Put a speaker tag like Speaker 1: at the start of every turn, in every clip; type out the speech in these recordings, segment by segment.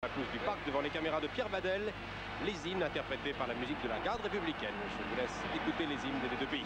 Speaker 1: La pelouse du parc devant les caméras de Pierre Badel, les hymnes interprétés par la musique de la garde républicaine. Je vous laisse écouter les hymnes des deux pays.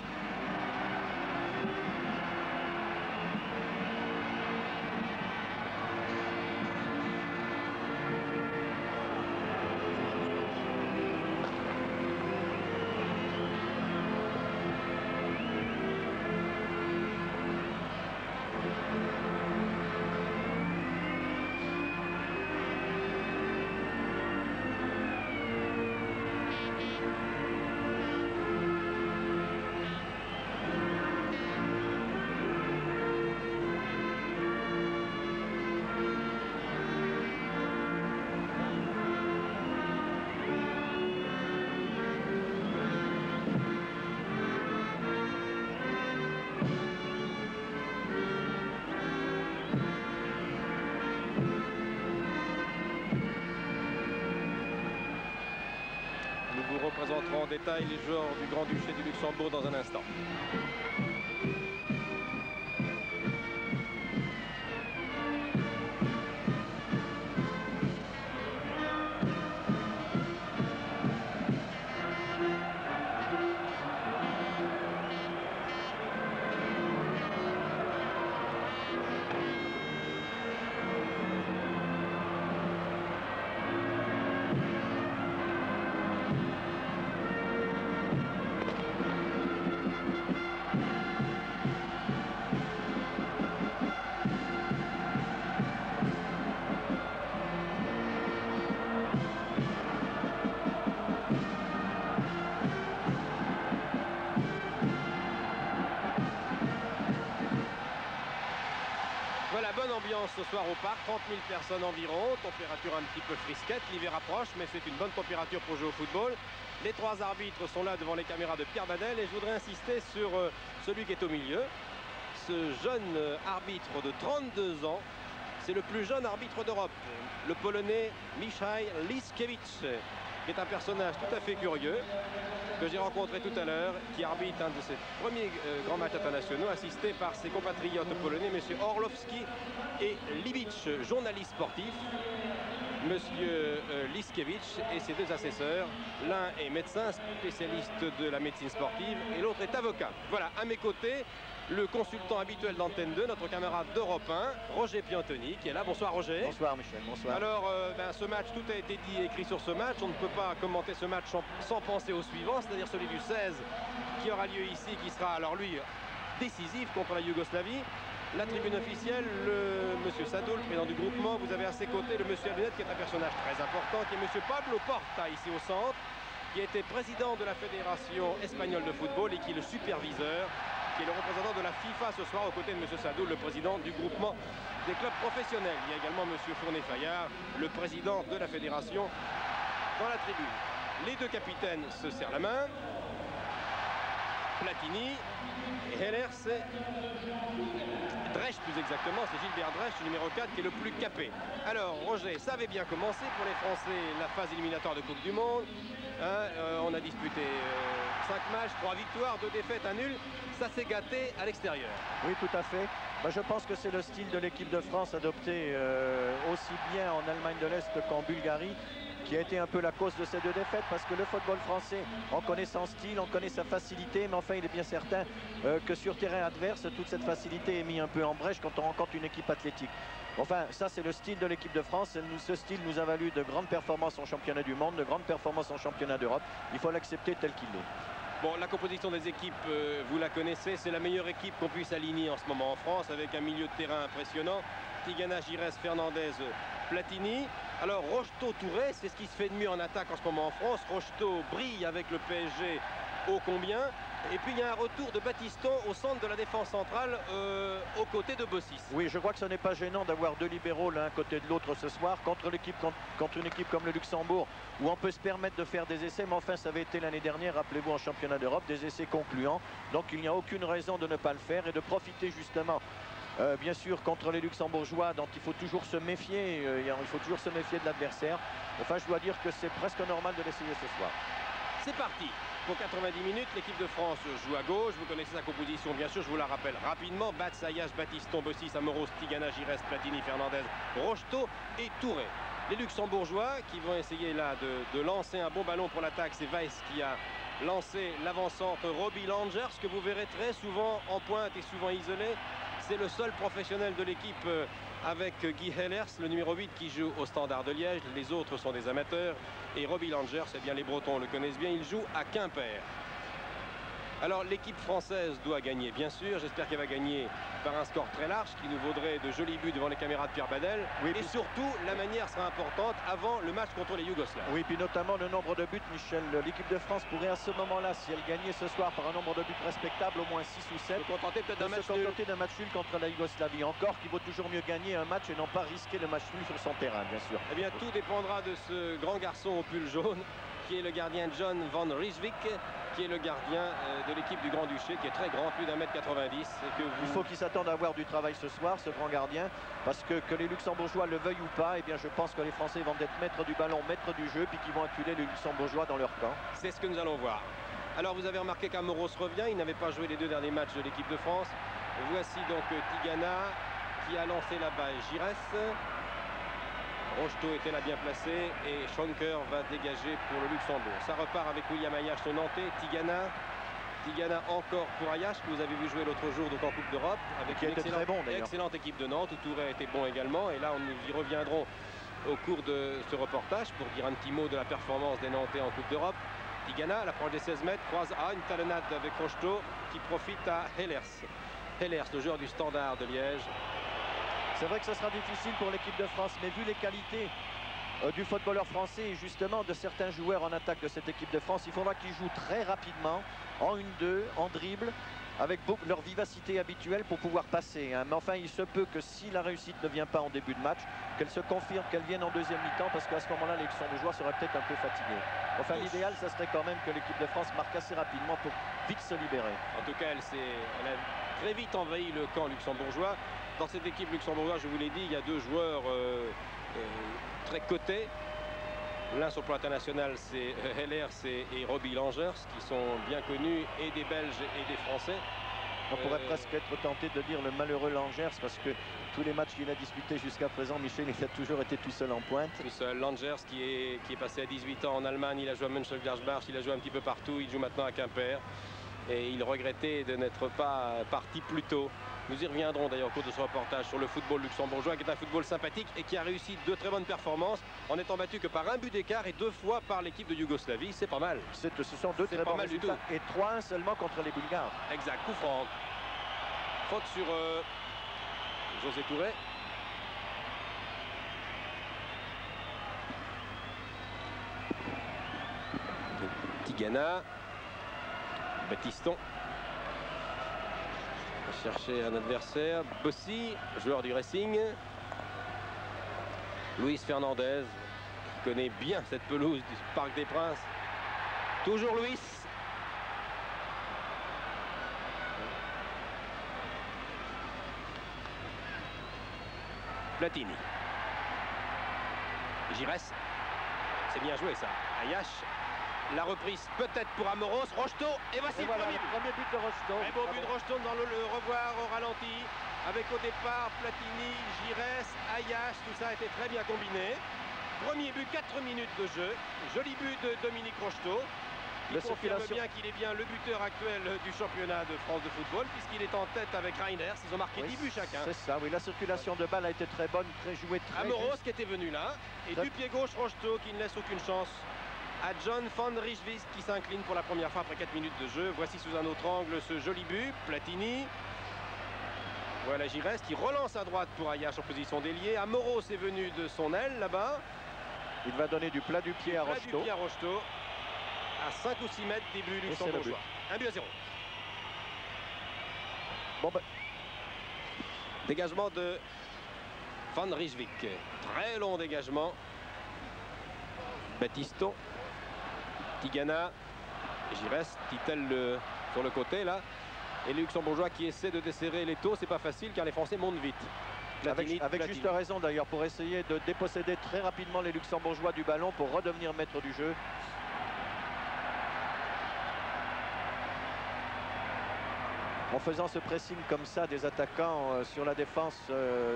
Speaker 1: Nous vous représenterons en détail les joueurs du Grand-Duché du Luxembourg dans un instant. Voilà, bonne ambiance ce soir au parc, 30 000 personnes environ, température un petit peu frisquette, l'hiver approche, mais c'est une bonne température pour jouer au football. Les trois arbitres sont là devant les caméras de Pierre Badel et je voudrais insister sur celui qui est au milieu. Ce jeune arbitre de 32 ans, c'est le plus jeune arbitre d'Europe, le Polonais Michał Liskiewicz, qui est un personnage tout à fait curieux, que j'ai rencontré tout à l'heure, qui arbitre un de ses premiers grands matchs internationaux, assisté par ses compatriotes polonais, M. Orlowski et Libicz, journaliste sportif. M. Liskiewicz et ses deux assesseurs. L'un est médecin, spécialiste de la médecine sportive, et l'autre est avocat. Voilà, à mes côtés, le consultant habituel d'Antenne 2, notre camarade d'Europe 1, Roger Piantoni, qui est là. Bonsoir Roger.
Speaker 2: Bonsoir Michel, bonsoir.
Speaker 1: Alors, ce match, tout a été dit et écrit sur ce match. On ne peut pas commenter ce match sans penser au suivant, c'est-à-dire celui du 16 qui aura lieu ici, qui sera alors lui décisif contre la Yougoslavie. La tribune officielle, monsieur Sadoul, président du groupement. Vous avez à ses côtés le monsieur à lunettes, qui est un personnage très important, qui est monsieur Pablo Porta, ici au centre, qui était président de la Fédération espagnole de football et qui est le superviseur, qui est le représentant de la FIFA ce soir, aux côtés de monsieur Sadoul, le président du groupement des clubs professionnels. Il y a également monsieur Fournet-Fayard, le président de la Fédération, dans la tribune. Les deux capitaines se serrent la main. Platini, Hellers, Dresch plus exactement, c'est Gilbert Dresch, numéro 4, qui est le plus capé. Alors Roger, ça avait bien commencé pour les Français, la phase éliminatoire de Coupe du Monde. On a disputé 5 matchs, 3 victoires, 2 défaites, 1 nul. Ça s'est gâté à l'extérieur.
Speaker 2: Oui, tout à fait. Je pense que c'est le style de l'équipe de France adopté aussi bien en Allemagne de l'Est qu'en Bulgarie, qui a été un peu la cause de ces deux défaites, parce que le football français, on connaît son style, on connaît sa facilité, mais enfin il est bien certain que sur terrain adverse, toute cette facilité est mise un peu en brèche quand on rencontre une équipe athlétique. Enfin, ça c'est le style de l'équipe de France. Ce style nous a valu de grandes performances en championnat du monde, de grandes performances en championnat d'Europe. Il faut l'accepter tel qu'il est.
Speaker 1: Bon, la composition des équipes, vous la connaissez, c'est la meilleure équipe qu'on puisse aligner en ce moment en France, avec un milieu de terrain impressionnant. Tigana, Giresse, Fernandez, Platini. Alors Rocheteau-Touré, c'est ce qui se fait de mieux en attaque en ce moment en France. Rocheteau brille avec le PSG ô combien. Et puis il y a un retour de Battiston au centre de la défense centrale, aux côtés de Bossis.
Speaker 2: Oui, je crois que ce n'est pas gênant d'avoir deux libéraux l'un côté de l'autre ce soir contre une équipe comme le Luxembourg, où on peut se permettre de faire des essais, mais enfin ça avait été l'année dernière, rappelez-vous, en championnat d'Europe, des essais concluants. Donc il n'y a aucune raison de ne pas le faire et de profiter justement bien sûr contre les Luxembourgeois, dont il faut toujours se méfier, il faut toujours se méfier de l'adversaire. Enfin, je dois dire que c'est presque normal de l'essayer ce soir.
Speaker 1: C'est parti. Pour 90 minutes, l'équipe de France joue à gauche. Vous connaissez sa composition, bien sûr, je vous la rappelle rapidement. Batsayash, Battiston, Bossis, Amoros, Tigana, Giresse, Platini, Fernandez, Rocheteau et Touré. Les Luxembourgeois qui vont essayer là de lancer un bon ballon pour l'attaque. C'est Weiss qui a lancé l'avant-centre Robbie Langers, que vous verrez très souvent en pointe et souvent isolé. C'est le seul professionnel de l'équipe avec Guy Hellers, le numéro 8 qui joue au Standard de Liège. Les autres sont des amateurs. Et Robbie Langers, eh bien, les Bretons le connaissent bien, il joue à Quimper. Alors l'équipe française doit gagner, bien sûr. J'espère qu'elle va gagner par un score très large qui nous vaudrait de jolis buts devant les caméras de Pierre Badel. Oui, et surtout, la manière sera importante avant le match contre les Yougoslaves.
Speaker 2: Oui, puis notamment le nombre de buts, Michel. L'équipe de France pourrait à ce moment-là, si elle gagnait ce soir par un nombre de buts respectable, au moins 6 ou 7,
Speaker 1: se contenter peut-être d'un match
Speaker 2: nul contre la Yougoslavie. Encore qu'il vaut toujours mieux gagner un match et non pas risquer le match nul sur son terrain, bien sûr.
Speaker 1: Eh bien, tout dépendra de ce grand garçon au pull jaune, qui est le gardien John van Rijswijk, qui est le gardien de l'équipe du Grand-Duché, qui est très grand, plus d'1m90.
Speaker 2: Il faut qu'il s'attende à avoir du travail ce soir, ce grand gardien, parce que les Luxembourgeois le veuillent ou pas, eh bien je pense que les Français vont être maîtres du ballon, maîtres du jeu, puis qu'ils vont acculer les Luxembourgeois dans leur camp.
Speaker 1: C'est ce que nous allons voir. Alors vous avez remarqué qu'Amoros revient, il n'avait pas joué les 2 derniers matchs de l'équipe de France. Voici donc Tigana qui a lancé la balle Giresse. Rocheteau était là bien placé et Schonker va dégager pour le Luxembourg. Ça repart avec William Ayash, le Nantais. Tigana encore pour Ayash, que vous avez vu jouer l'autre jour donc en Coupe d'Europe, avec une excellente équipe de Nantes, où Touré était bon également. Et là, nous y reviendrons au cours de ce reportage pour dire un petit mot de la performance des Nantais en Coupe d'Europe. Tigana, à l'approche des 16 mètres, croise une talonnade avec Rocheteau qui profite à Hellers. Hellers, le joueur du Standard de Liège.
Speaker 2: C'est vrai que ce sera difficile pour l'équipe de France, mais vu les qualités du footballeur français et justement de certains joueurs en attaque de cette équipe de France, il faudra qu'ils jouent très rapidement, en 1-2, en dribble, avec leur vivacité habituelle pour pouvoir passer. Hein. Mais enfin, il se peut que si la réussite ne vient pas en début de match, qu'elle se confirme, qu'elle vienne en deuxième mi-temps, parce qu'à ce moment-là, les Luxembourgeois seraient peut-être un peu fatigués. Enfin, l'idéal, ça serait quand même que l'équipe de France marque assez rapidement pour vite se libérer.
Speaker 1: En tout cas, elle a très vite envahi le camp luxembourgeois. Dans cette équipe luxembourgeoise, je vous l'ai dit, il y a 2 joueurs très cotés. L'un sur le plan international, c'est Hellers et Robbie Langers, qui sont bien connus, et des Belges et des Français.
Speaker 2: On pourrait presque être tenté de dire le malheureux Langers, parce que tous les matchs qu'il a disputés jusqu'à présent, Michel, il a toujours été tout seul en pointe.
Speaker 1: Tout seul. Langers qui est passé à 18 ans en Allemagne, il a joué à Mönchengladbach, il a joué un petit peu partout, il joue maintenant à Quimper. Et il regrettait de n'être pas parti plus tôt. Nous y reviendrons d'ailleurs au cours de ce reportage sur le football luxembourgeois, qui est un football sympathique et qui a réussi 2 très bonnes performances en étant battu que par 1 but d'écart et 2 fois par l'équipe de Yougoslavie. C'est pas mal.
Speaker 2: Ce sont 2 très bons résultats. Et 3-1 seulement contre les Bulgares.
Speaker 1: Exact, coup franc. Faute sur José Touré. Tigana. Baptiston. Chercher un adversaire. Bossy, joueur du Racing. Luis Fernandez, qui connaît bien cette pelouse du Parc des Princes. Toujours Luis. Platini. Giresse. C'est bien joué ça. Ayash. La reprise peut-être pour Amoros. Rocheteau. Et voici le
Speaker 2: premier but de Rocheteau.
Speaker 1: Très beau but de Rocheteau dans le revoir au ralenti. Avec au départ Platini, Giresse, Ayash. Tout ça a été très bien combiné. Premier but, 4 minutes de jeu. Joli but de Dominique Rocheteau. Il confirme bien qu'il est bien le buteur actuel du championnat de France de football, puisqu'il est en tête avec Reinders. Ils ont marqué 10 buts chacun.
Speaker 2: C'est ça, oui. La circulation de balle a été très bonne, très jouée, très
Speaker 1: Amoros qui était venu là. Et du pied gauche, Rocheteau qui ne laisse aucune chance à John van Rijswijk, qui s'incline pour la première fois après 4 minutes de jeu. Voici sous un autre angle ce joli but. Platini. Voilà Giresse qui relance à droite pour Ayash en position d'ailier. Amoros est venu de son aile là-bas.
Speaker 2: Il va donner du plat du pied à Rocheteau.
Speaker 1: À 5 ou 6 mètres début luxembourgeois. 1-0.
Speaker 2: Bon ben.
Speaker 1: Dégagement de van Rijswijk. Très long dégagement. Baptiston. Tigana. Giresse. Titel sur le côté là. Et les Luxembourgeois qui essaient de desserrer les taux. C'est pas facile car les Français montent vite.
Speaker 2: Avec juste raison d'ailleurs pour essayer de déposséder très rapidement les Luxembourgeois du ballon pour redevenir maître du jeu. En faisant ce pressing comme ça des attaquants sur la défense,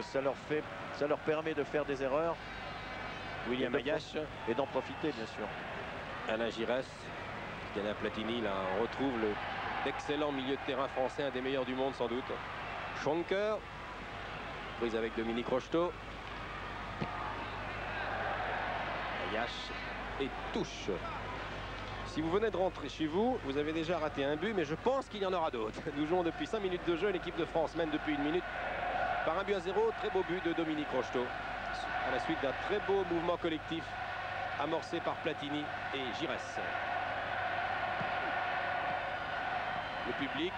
Speaker 2: ça leur permet de faire des erreurs.
Speaker 1: William Ayache
Speaker 2: et d'en profiter, bien sûr.
Speaker 1: Alain Giresse, Gana Platini, là, on retrouve d'excellents milieux de terrain français, un des meilleurs du monde sans doute. Schonker, prise avec Dominique Rocheteau. Ayache et touche. Si vous venez de rentrer chez vous, vous avez déjà raté un but, mais je pense qu'il y en aura d'autres. Nous jouons depuis 5 minutes de jeu, l'équipe de France mène depuis 1 minute par 1-0. Très beau but de Dominique Rocheteau, à la suite d'un très beau mouvement collectif amorcé par Platini et Giresse. Le public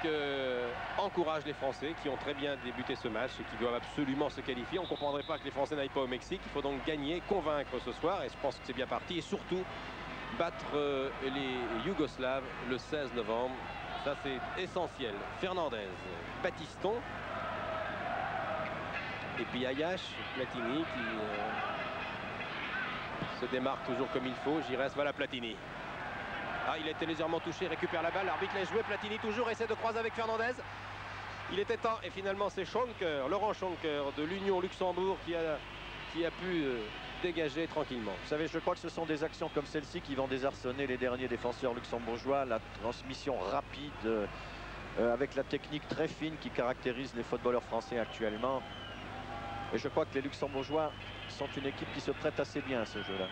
Speaker 1: encourage les Français qui ont très bien débuté ce match et qui doivent absolument se qualifier. On ne comprendrait pas que les Français n'aillent pas au Mexique. Il faut donc gagner, convaincre ce soir, et je pense que c'est bien parti. Et surtout, battre les Yougoslaves le 16 novembre. Ça, c'est essentiel. Fernandez, Batiston. Et puis Ayache, Platini qui se démarque toujours comme il faut. Giresse, voilà Platini. Ah, il a été légèrement touché, récupère la balle. L'arbitre l'a joué. Platini toujours essaie de croiser avec Fernandez. Il était temps. Et finalement, c'est Schonker, Laurent Schonker de l'Union Luxembourg qui a pu dégager tranquillement.
Speaker 2: Vous savez, je crois que ce sont des actions comme celle-ci qui vont désarçonner les derniers défenseurs luxembourgeois. La transmission rapide avec la technique très fine qui caractérise les footballeurs français actuellement. Et je crois que les Luxembourgeois sont une équipe qui se prête assez bien à ce jeu-là.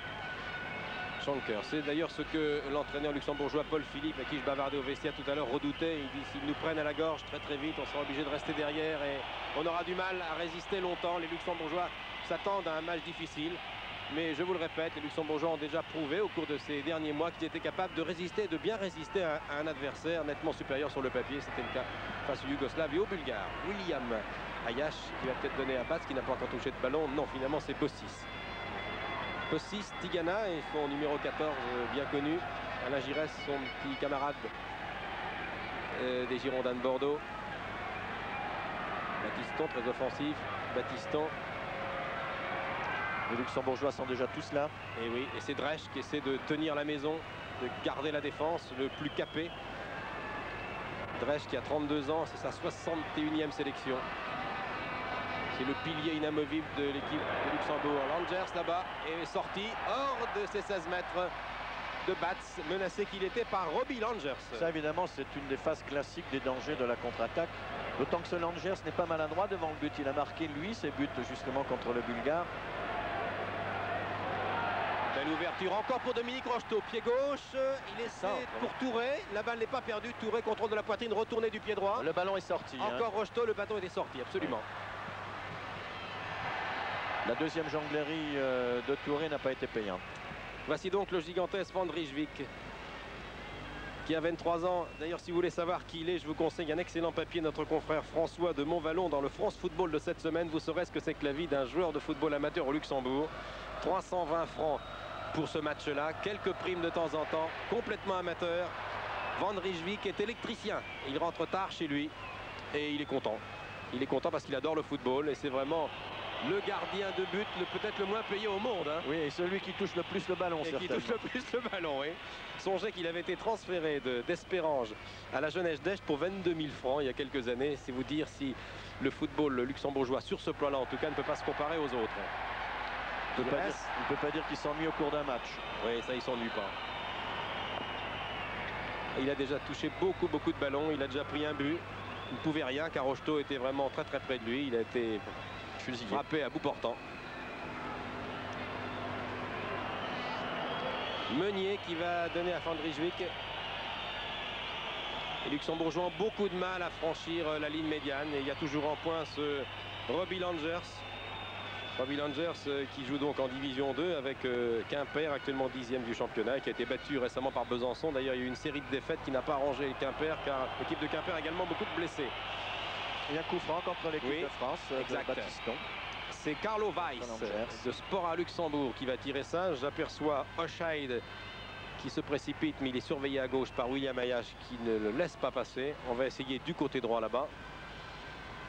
Speaker 1: Schonker, c'est d'ailleurs ce que l'entraîneur luxembourgeois Paul Philippe, à qui je bavardais au vestiaire tout à l'heure, redoutait. Il dit s'ils nous prennent à la gorge très vite, on sera obligé de rester derrière et on aura du mal à résister longtemps. Les Luxembourgeois s'attendent à un match difficile. Mais je vous le répète, les Luxembourgeois ont déjà prouvé au cours de ces derniers mois qu'ils étaient capables de résister, de bien résister à un adversaire nettement supérieur sur le papier. C'était le cas face aux Yougoslaves et aux Bulgares. William Ayache qui va peut-être donner un passe, qui n'a pas encore touché de ballon. Non, finalement c'est Bossis. Bossis, Tigana et son numéro 14 bien connu. Alain Giresse, son petit camarade des Girondins de Bordeaux. Batiston, très offensif. Batiston.
Speaker 2: Les Luxembourgeois sont déjà tous là.
Speaker 1: Et oui, et c'est Dresch qui essaie de tenir la maison, de garder la défense, le plus capé. Dresch qui a 32 ans, c'est sa 61e sélection. C'est le pilier inamovible de l'équipe de Luxembourg. Langers là-bas est sorti hors de ses 16 mètres de Bats, menacé qu'il était par Robbie Langers.
Speaker 2: Ça évidemment c'est une des phases classiques des dangers de la contre-attaque. D'autant que ce Langers n'est pas maladroit devant le but. Il a marqué lui ses buts justement contre le Bulgare.
Speaker 1: Belle ouverture encore pour Dominique Rocheteau, pied gauche, il essaie pour Touré, la balle n'est pas perdue, Touré contrôle de la poitrine, retourné du pied droit.
Speaker 2: Le ballon est sorti.
Speaker 1: Encore Rocheteau, le bâton était sorti, absolument.
Speaker 2: La deuxième jonglerie de Touré n'a pas été payante.
Speaker 1: Voici donc le gigantesque Van Rijswijk qui a 23 ans. D'ailleurs, si vous voulez savoir qui il est, je vous conseille un excellent papier de notre confrère François de Montvallon dans le France Football de cette semaine. Vous saurez ce que c'est que la vie d'un joueur de football amateur au Luxembourg. 320 francs pour ce match-là, quelques primes de temps en temps, complètement amateur. Van Rijswijk est électricien. Il rentre tard chez lui et il est content. Il est content parce qu'il adore le football et c'est vraiment le gardien de but peut-être le moins payé au monde. Hein.
Speaker 2: Oui, et celui qui touche le plus le ballon.
Speaker 1: Et qui touche le plus le ballon, oui. Songez qu'il avait été transféré d'Espérange à la Jeunesse d'Echt pour 22 000 francs il y a quelques années. C'est vous dire si le football luxembourgeois, sur ce plan-là en tout cas, ne peut pas se comparer aux autres.
Speaker 2: On ne peut pas dire qu'il s'ennuie au cours d'un match.
Speaker 1: Oui, ça, il s'ennuie pas. Il a déjà touché beaucoup de ballons. Il a déjà pris un but. Il ne pouvait rien car Rocheteau était vraiment très près de lui. Il a été frappé à bout portant. Meunier qui va donner à Van Rijswijk. Les Luxembourgeois ont beaucoup de mal à franchir la ligne médiane. Et il y a toujours en point ce Robbie Langers. Robbie Langers qui joue donc en division 2 avec Quimper, actuellement 10e du championnat, qui a été battu récemment par Besançon. D'ailleurs, il y a eu une série de défaites qui n'a pas arrangé Quimper, car l'équipe de Quimper a également beaucoup de blessés.
Speaker 2: Il y a un coup franc contre l'équipe de France,
Speaker 1: exact.
Speaker 2: De Batiston.
Speaker 1: C'est Carlo Weiss de Sport à Luxembourg qui va tirer ça. J'aperçois Oscheid qui se précipite, mais il est surveillé à gauche par William Ayache qui ne le laisse pas passer. On va essayer du côté droit là-bas,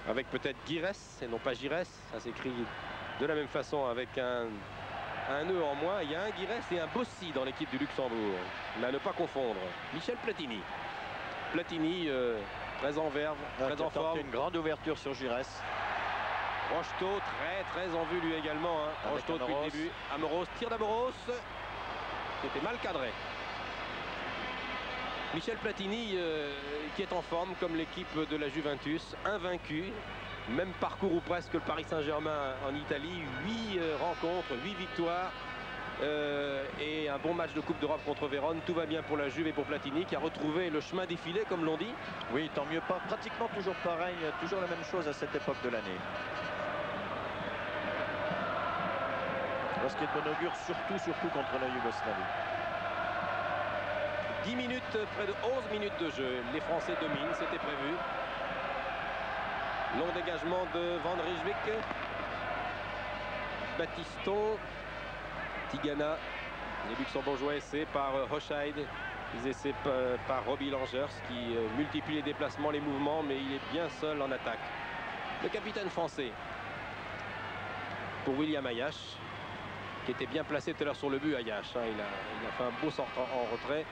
Speaker 1: avec peut-être Giresse et non pas Giresse. Ça s'écrit de la même façon avec un nœud en moins. Il y a un Giresse et un Bossi dans l'équipe du Luxembourg. Mais à ne pas confondre. Michel Platini. Platini très en verve, très en forme.
Speaker 2: Une grande ouverture sur Giresse.
Speaker 1: Rocheteau, très en vue lui également. Hein. Rocheteau depuis le début. Amoros, tir d'Amoros, qui était mal cadré. Michel Platini, qui est en forme comme l'équipe de la Juventus, invaincu. Même parcours ou presque le Paris Saint-Germain en Italie. 8 rencontres, 8 victoires. Et un bon match de Coupe d'Europe contre Vérone. Tout va bien pour la Juve et pour Platini qui a retrouvé le chemin défilé comme l'on dit.
Speaker 2: Oui, tant mieux pas. Pratiquement toujours pareil, toujours la même chose à cette époque de l'année. Ce qui est de bon augure, surtout contre la Yougoslavie.
Speaker 1: 10 minutes, près de 11 minutes de jeu. Les Français dominent, c'était prévu. Long dégagement de Van Rijswijk. Battiston. Tigana. Les Luxembourgeois essais par Hochheide. Ils essaient par Robbie Langers qui multiplie les déplacements, les mouvements, mais il est bien seul en attaque. Le capitaine français pour William Ayash, qui était bien placé tout à l'heure sur le but. Ayash, hein, il a fait un beau sort en retrait.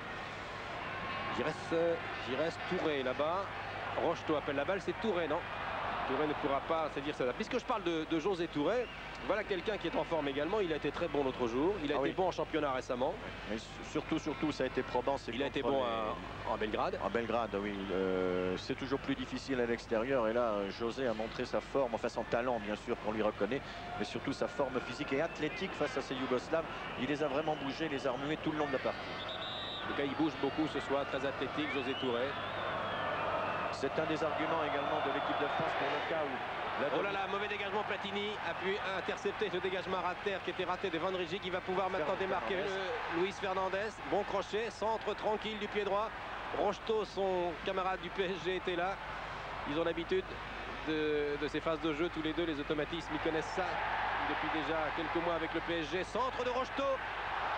Speaker 1: Giresse, Touré là-bas. Rocheteau appelle la balle, c'est Touré, non? Touré ne pourra pas saisir ça. Puisque je parle de José Touré, voilà quelqu'un qui est en forme également. Il a été très bon l'autre jour. Il a été bon en championnat récemment.
Speaker 2: Mais surtout, ça a été probant.
Speaker 1: Il a été bon en Belgrade.
Speaker 2: En Belgrade, oui. C'est toujours plus difficile à l'extérieur. Et là, José a montré sa forme, enfin son talent, bien sûr, qu'on lui reconnaît, mais surtout sa forme physique et athlétique face à ces Yougoslaves. Il les a vraiment bougés, les a remués tout le long de la partie.
Speaker 1: En tout cas, il bouge beaucoup ce soir, très athlétique, José Touré.
Speaker 2: C'est un des arguments également de l'équipe de France pour le cas où...
Speaker 1: Oh là là, mauvais dégagement, Platini a pu intercepter ce dégagement raté qui était raté de Van Rijswijk. Il va pouvoir maintenant démarquer Luis Fernandez. Bon crochet, centre tranquille du pied droit. Rocheteau, son camarade du PSG, était là. Ils ont l'habitude de ces phases de jeu, tous les deux, les automatismes, ils connaissent ça depuis déjà quelques mois avec le PSG. Centre de Rocheteau,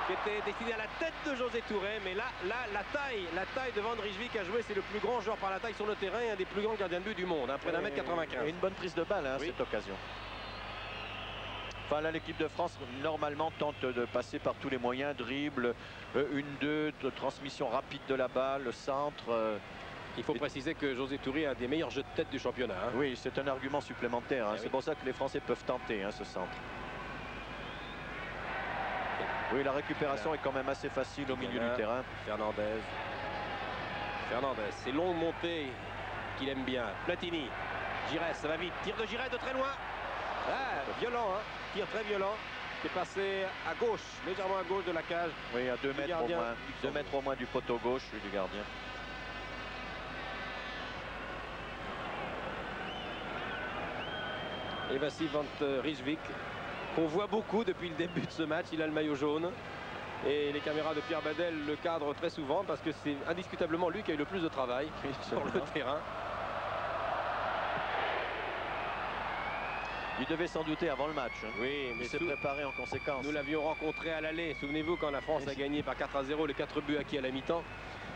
Speaker 1: qui était destiné à la tête de José Touré, mais là la taille de Van Rijswijk a joué. C'est le plus grand joueur par la taille sur le terrain et un des plus grands gardiens de but du monde, hein, près d'1m95.
Speaker 2: Et une bonne prise de balle, hein, cette occasion. Enfin là, l'équipe de France normalement tente de passer par tous les moyens, dribble, 1-2, transmission rapide de la balle, le centre.
Speaker 1: Il faut préciser que José Touré a un des meilleurs jeux de tête du championnat. Hein.
Speaker 2: Oui, c'est un argument supplémentaire. Hein. C'est pour ça que les Français peuvent tenter ce centre. Oui, la récupération est quand même assez facile au milieu du terrain.
Speaker 1: Fernandez, c'est longue montée qu'il aime bien. Platini, Giresse, ça va vite. Tir de Giresse de très loin. Ah, violent, hein. Tir très violent. Qui est passé à gauche, légèrement à gauche de la cage.
Speaker 2: Oui, à 2 mètres au moins. 2 mètres au moins du poteau gauche du gardien.
Speaker 1: Et Vassil Van Rijswijk, qu'on voit beaucoup depuis le début de ce match. Il a le maillot jaune. Et les caméras de Pierre Badel le cadrent très souvent parce que c'est indiscutablement lui qui a eu le plus de travail sur le terrain.
Speaker 2: Il devait s'en douter avant le match. Hein.
Speaker 1: Oui, mais
Speaker 2: il s'est préparé en conséquence.
Speaker 1: Nous l'avions rencontré à l'aller. Souvenez-vous quand la France a gagné par 4-0, les 4 buts acquis à la mi-temps.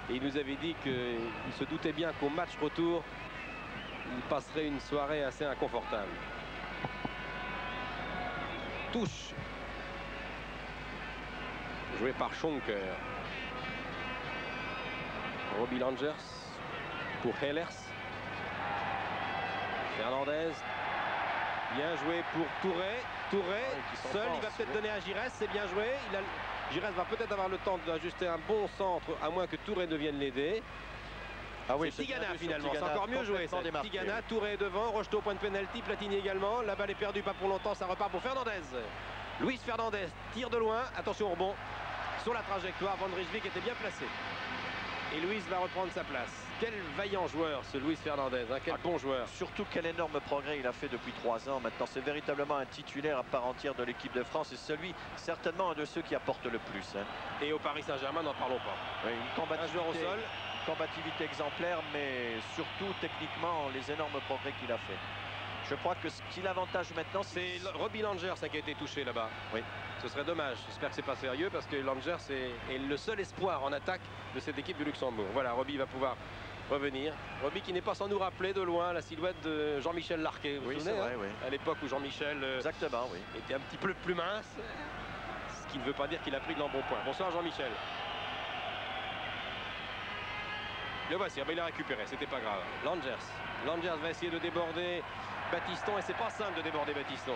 Speaker 1: Et il nous avait dit qu'il se doutait bien qu'au match retour, il passerait une soirée assez inconfortable. Touche. Joué par Schonker. Robbie Langers pour Hellers. Fernandez. Bien joué pour Touré. Touré, seul, il va peut-être donner à Giresse. C'est bien joué. Giresse va peut-être avoir le temps d'ajuster un bon centre, à moins que Touré ne vienne l'aider. Ah oui, c'est Tigana finalement, c'est encore mieux joué. Tigana, Touré devant, Rocheteau point de pénalty, Platini également. La balle est perdue, pas pour longtemps, ça repart pour Fernandez. Luis Fernandez tire de loin, attention au rebond. Sur la trajectoire, Van Rijswijk était bien placé. Et Luis va reprendre sa place. Quel vaillant joueur ce Luis Fernandez, hein, quel bon joueur.
Speaker 2: Surtout quel énorme progrès il a fait depuis 3 ans. Maintenant c'est véritablement un titulaire à part entière de l'équipe de France. Et celui certainement un de ceux qui apporte le plus. Hein.
Speaker 1: Et au Paris Saint-Germain, n'en parlons pas.
Speaker 2: Oui, un joueur au sol. Combativité exemplaire, mais surtout techniquement les énormes progrès qu'il a fait. Je crois que ce qui l'avantage maintenant,
Speaker 1: c'est Robbie Langers qui a été touché là-bas.
Speaker 2: Oui.
Speaker 1: Ce serait dommage. J'espère que c'est pas sérieux parce que Langers est le seul espoir en attaque de cette équipe du Luxembourg. Voilà, Robbie va pouvoir revenir. Robbie qui n'est pas sans nous rappeler de loin la silhouette de Jean-Michel Larquet. Vous vous souvenez,
Speaker 2: vrai,
Speaker 1: oui. À l'époque où Jean-Michel était un petit peu plus mince. Ce qui ne veut pas dire qu'il a pris de l'embonpoint. Bonsoir Jean-Michel. Le voici, il a récupéré, c'était pas grave. Langers va essayer de déborder Battiston et c'est pas simple de déborder Battiston.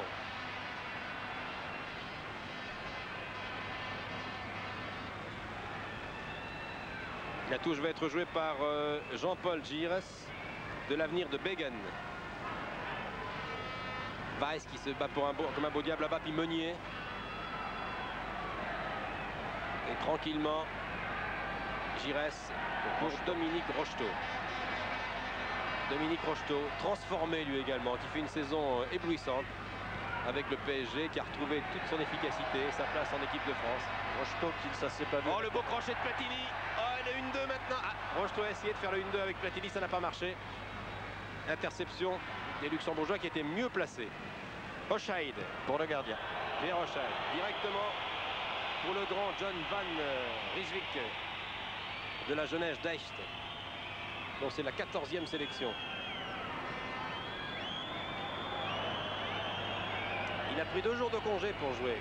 Speaker 1: La touche va être jouée par Jean-Paul Gires de l'avenir de Begen. Weiss qui se bat comme un beau diable là-bas, puis Meunier. Et tranquillement, Gires pour Dominique Rocheteau. Dominique Rocheteau, transformé lui également, qui fait une saison éblouissante avec le PSG, qui a retrouvé toute son efficacité, sa place en équipe de France.
Speaker 2: Rocheteau qui ne s'est pas vu.
Speaker 1: Oh, le beau crochet de Platini. Oh, le 1-2 maintenant. Ah, Rocheteau a essayé de faire le 1-2 avec Platini, ça n'a pas marché. Interception des Luxembourgeois qui étaient mieux placés. Hoscheid
Speaker 2: pour le gardien.
Speaker 1: Pierre Hoscheid, directement pour le grand John Van Rijswijk de la jeunesse d'Eist. Donc c'est la 14e sélection. Il a pris 2 jours de congé pour jouer.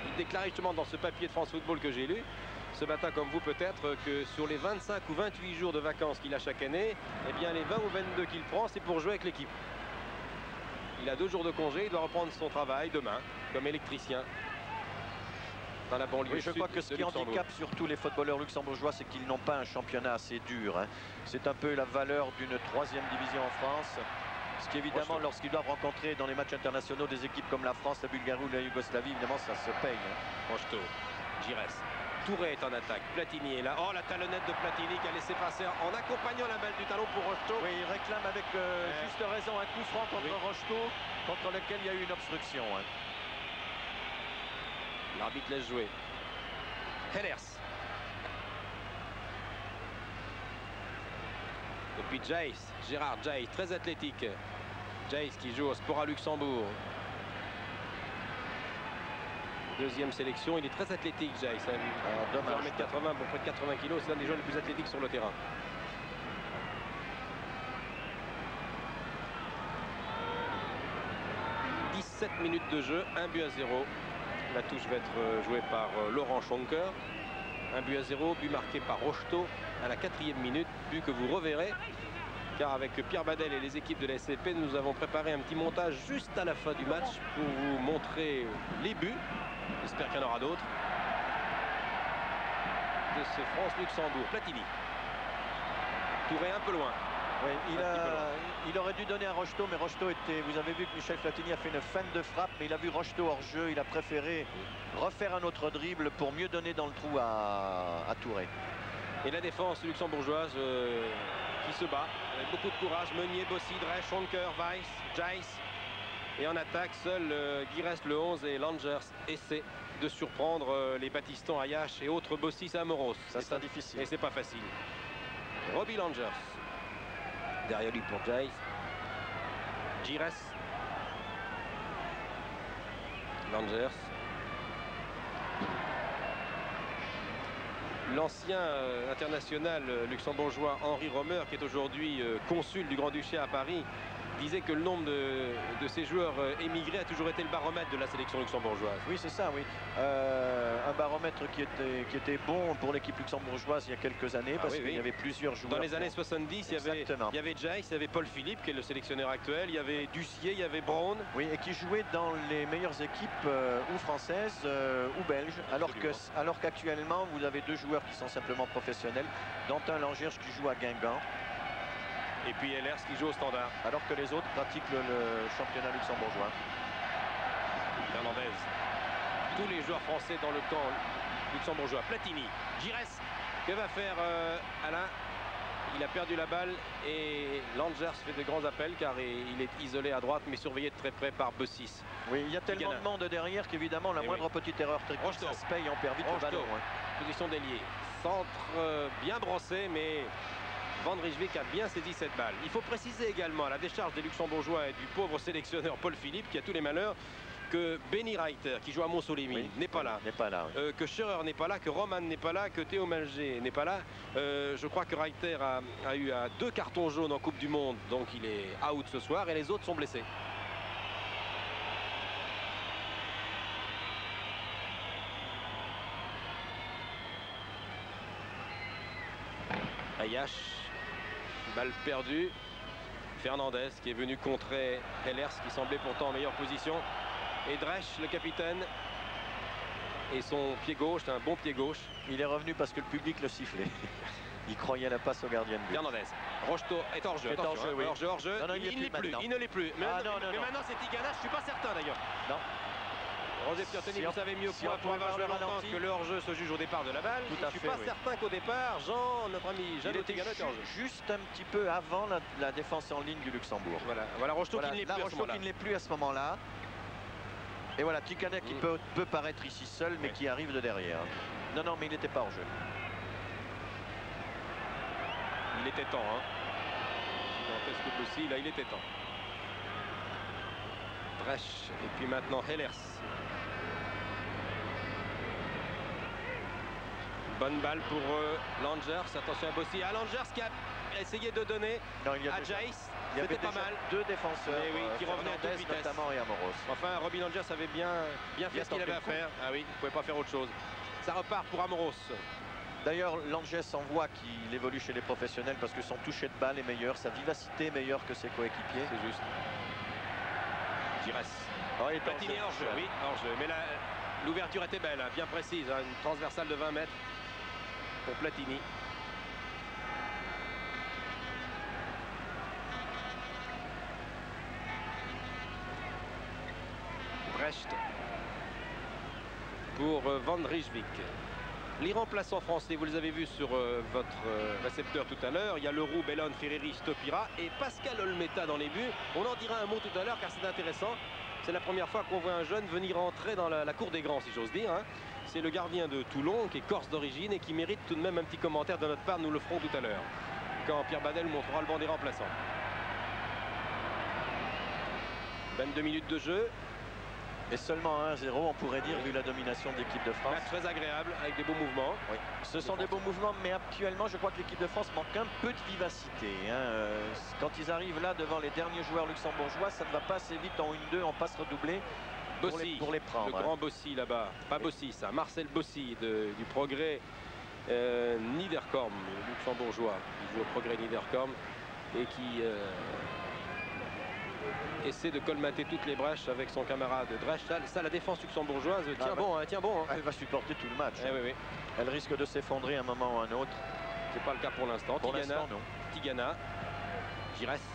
Speaker 1: Il déclare justement dans ce papier de France Football que j'ai lu, ce matin comme vous peut-être, que sur les 25 ou 28 jours de vacances qu'il a chaque année, eh bien les 20 ou 22 qu'il prend, c'est pour jouer avec l'équipe. Il a 2 jours de congé, il doit reprendre son travail demain comme électricien dans la banlieue.
Speaker 2: Oui, je crois que ce qui handicape surtout les footballeurs luxembourgeois, c'est qu'ils n'ont pas un championnat assez dur. Hein. C'est un peu la valeur d'une 3e division en France. Ce qui évidemment, lorsqu'ils doivent rencontrer dans les matchs internationaux des équipes comme la France, la Bulgarie ou la Yougoslavie, évidemment ça se paye. Hein.
Speaker 1: Rocheteau, Gires. Touré est en attaque, Platini est là. Oh, la talonnette de Platini qui a laissé passer en accompagnant la balle du talon pour Rocheteau.
Speaker 2: Oui, il réclame avec juste raison un coup franc contre Rocheteau, contre lequel il y a eu une obstruction. Hein.
Speaker 1: L'arbitre laisse jouer. Hellers. Et puis Jace, Gérard Jace, très athlétique. Jace qui joue au Sport à Luxembourg. 2e sélection, il est très athlétique, Jace.
Speaker 2: Dommage.
Speaker 1: 1m80, pour près de 80 kg, c'est l'un des joueurs les plus athlétiques sur le terrain. « 17 minutes de jeu, 1-0. La touche va être jouée par Laurent Schonker. 1-0, but marqué par Rocheteau à la 4e minute, but que vous reverrez. Car avec Pierre Badel et les équipes de la SCP, nous avons préparé un petit montage juste à la fin du match pour vous montrer les buts. J'espère qu'il y en aura d'autres. De ce France-Luxembourg. Platini. Touré un peu loin.
Speaker 2: Oui, il aurait dû donner à Rocheteau, mais Rocheteau était... Vous avez vu que Michel Platini a fait une feinte de frappe, mais il a vu Rocheteau hors jeu. Il a préféré refaire un autre dribble pour mieux donner dans le trou à Touré.
Speaker 1: Et la défense luxembourgeoise qui se bat avec beaucoup de courage. Meunier, Bossy, Drey, Schonker, Weiss, Jace. Et en attaque, seul Gires le 11 et Langers essaient de surprendre les Battiston, Ayache et autres Bossy, Samoros.
Speaker 2: Ça sera difficile.
Speaker 1: Et c'est pas facile. Robbie Langers. Derrière lui pour Jace. Gires. Langers. L'ancien international luxembourgeois Henri Romer, qui est aujourd'hui consul du Grand-Duché à Paris, disait que le nombre de ces joueurs émigrés a toujours été le baromètre de la sélection luxembourgeoise.
Speaker 2: Oui, c'est ça, oui. Un baromètre qui était bon pour l'équipe luxembourgeoise il y a quelques années, parce qu'il y avait plusieurs joueurs.
Speaker 1: Dans les années 70, il y avait Jace, il y avait Paul Philippe, qui est le sélectionneur actuel, il y avait Ducier, il y avait Braun.
Speaker 2: Oui, et qui jouait dans les meilleures équipes ou françaises ou belges, alors qu'actuellement, vous avez 2 joueurs qui sont simplement professionnels, dont un Langers qui joue à Guingamp.
Speaker 1: Et puis Hellers qui joue au Standard.
Speaker 2: Alors que les autres pratiquent le championnat luxembourgeois.
Speaker 1: Fernandez. Tous les joueurs français dans le camp luxembourgeois. Platini. Gires. Que va faire Alain? Il a perdu la balle et Langers fait de grands appels car il est isolé à droite mais surveillé de très près par Bessis.
Speaker 2: Oui, il y a tellement de monde derrière qu'évidemment la moindre petite erreur technique, ça se paye, on perd vite le ballon. Hein.
Speaker 1: Position d'ailier. Centre bien brossé mais... Van Rijswijk a bien saisi cette balle. Il faut préciser également à la décharge des Luxembourgeois et du pauvre sélectionneur Paul Philippe qui a tous les malheurs que Benny Reiter qui joue à Montsolémy n'est pas là. Que Scherer n'est pas là, que Roman n'est pas là, que Théo Malger n'est pas là. Je crois que Reiter a eu 2 cartons jaunes en Coupe du Monde, donc il est out ce soir et les autres sont blessés. Ayash, balle perdue. Fernandez qui est venu contrer Hellers qui semblait pourtant en meilleure position. Et Dresch, le capitaine, et son pied gauche, un bon pied gauche.
Speaker 2: Il est revenu parce que le public le sifflait. Il croyait la passe au gardien de but.
Speaker 1: Fernandez. Rocheteau est hors jeu. Attention,
Speaker 2: oui.
Speaker 1: hors jeu.
Speaker 2: Non,
Speaker 1: Il ne l'est plus. Mais, maintenant c'est Tigana, je ne suis pas certain d'ailleurs.
Speaker 2: Non.
Speaker 1: Rosé Piantoni, vous savez mieux pour avoir joué longtemps que le hors-jeu se juge au départ de la balle. Je ne suis pas certain qu'au départ, notre ami Jeannot Tigana était hors jeu.
Speaker 2: Juste un petit peu avant la défense en ligne du Luxembourg.
Speaker 1: Voilà Rocheteau qui ne l'est plus à ce moment-là.
Speaker 2: Qui ne l'est plus à ce moment-là. Et voilà, Tigana qui peut paraître ici seul, mais qui arrive de derrière. Non, mais il n'était pas hors jeu.
Speaker 1: Il était temps, hein. Gigantesque aussi, là, il était temps. Dresch, et puis maintenant Hellers. Bonne balle pour Langers. Attention à Bossy. Langers qui a essayé de donner à Jace. C'était pas mal.
Speaker 2: Deux défenseurs
Speaker 1: qui revenaient à toute vitesse.
Speaker 2: Notamment et Amoros.
Speaker 1: Enfin, Robin Langers avait bien fait ce qu'il avait à faire. Ah oui, il ne pouvait pas faire autre chose. Ça repart pour Amoros.
Speaker 2: D'ailleurs, Langers en voit qu'il évolue chez les professionnels parce que son toucher de balle est meilleur, sa vivacité est meilleure que ses coéquipiers.
Speaker 1: C'est juste. Giresse.
Speaker 2: Il est
Speaker 1: Platini hors jeu, oui, hors jeu. Mais l'ouverture était belle, bien précise, une transversale de 20 mètres pour Platini. Brecht pour Van Rijswijk. Les remplaçants français, vous les avez vus sur votre récepteur tout à l'heure. Il y a Leroux, Bellon, Ferreri, Stopira et Pascal Olmeta dans les buts. On en dira un mot tout à l'heure car c'est intéressant. C'est la première fois qu'on voit un jeune venir entrer dans la cour des grands, si j'ose dire. C'est le gardien de Toulon qui est corse d'origine et qui mérite tout de même un petit commentaire de notre part. Nous le ferons tout à l'heure quand Pierre Badel montrera le banc des remplaçants. 22 minutes de jeu.
Speaker 2: Et seulement 1-0, on pourrait dire, vu la domination de l'équipe de France.
Speaker 1: Très agréable, avec des beaux mouvements.
Speaker 2: Oui. Ce sont des beaux mouvements, mais actuellement, je crois que l'équipe de France manque un peu de vivacité. Quand ils arrivent là, devant les derniers joueurs luxembourgeois, ça ne va pas assez vite en 1-2, on passe redoublé pour les prendre.
Speaker 1: Le grand Bossy là-bas. Pas Bossy, ça. Marcel Bossy du Progrès Niederkorn, le luxembourgeois. Il joue au Progrès Niederkorn et qui... essaie de colmater toutes les brèches avec son camarade Dresch. Ça, la défense luxembourgeoise tient bon.
Speaker 2: Elle va supporter tout le match.
Speaker 1: Oui.
Speaker 2: Elle risque de s'effondrer un moment ou un autre.
Speaker 1: C'est pas le cas pour l'instant. Tigana. Giresse.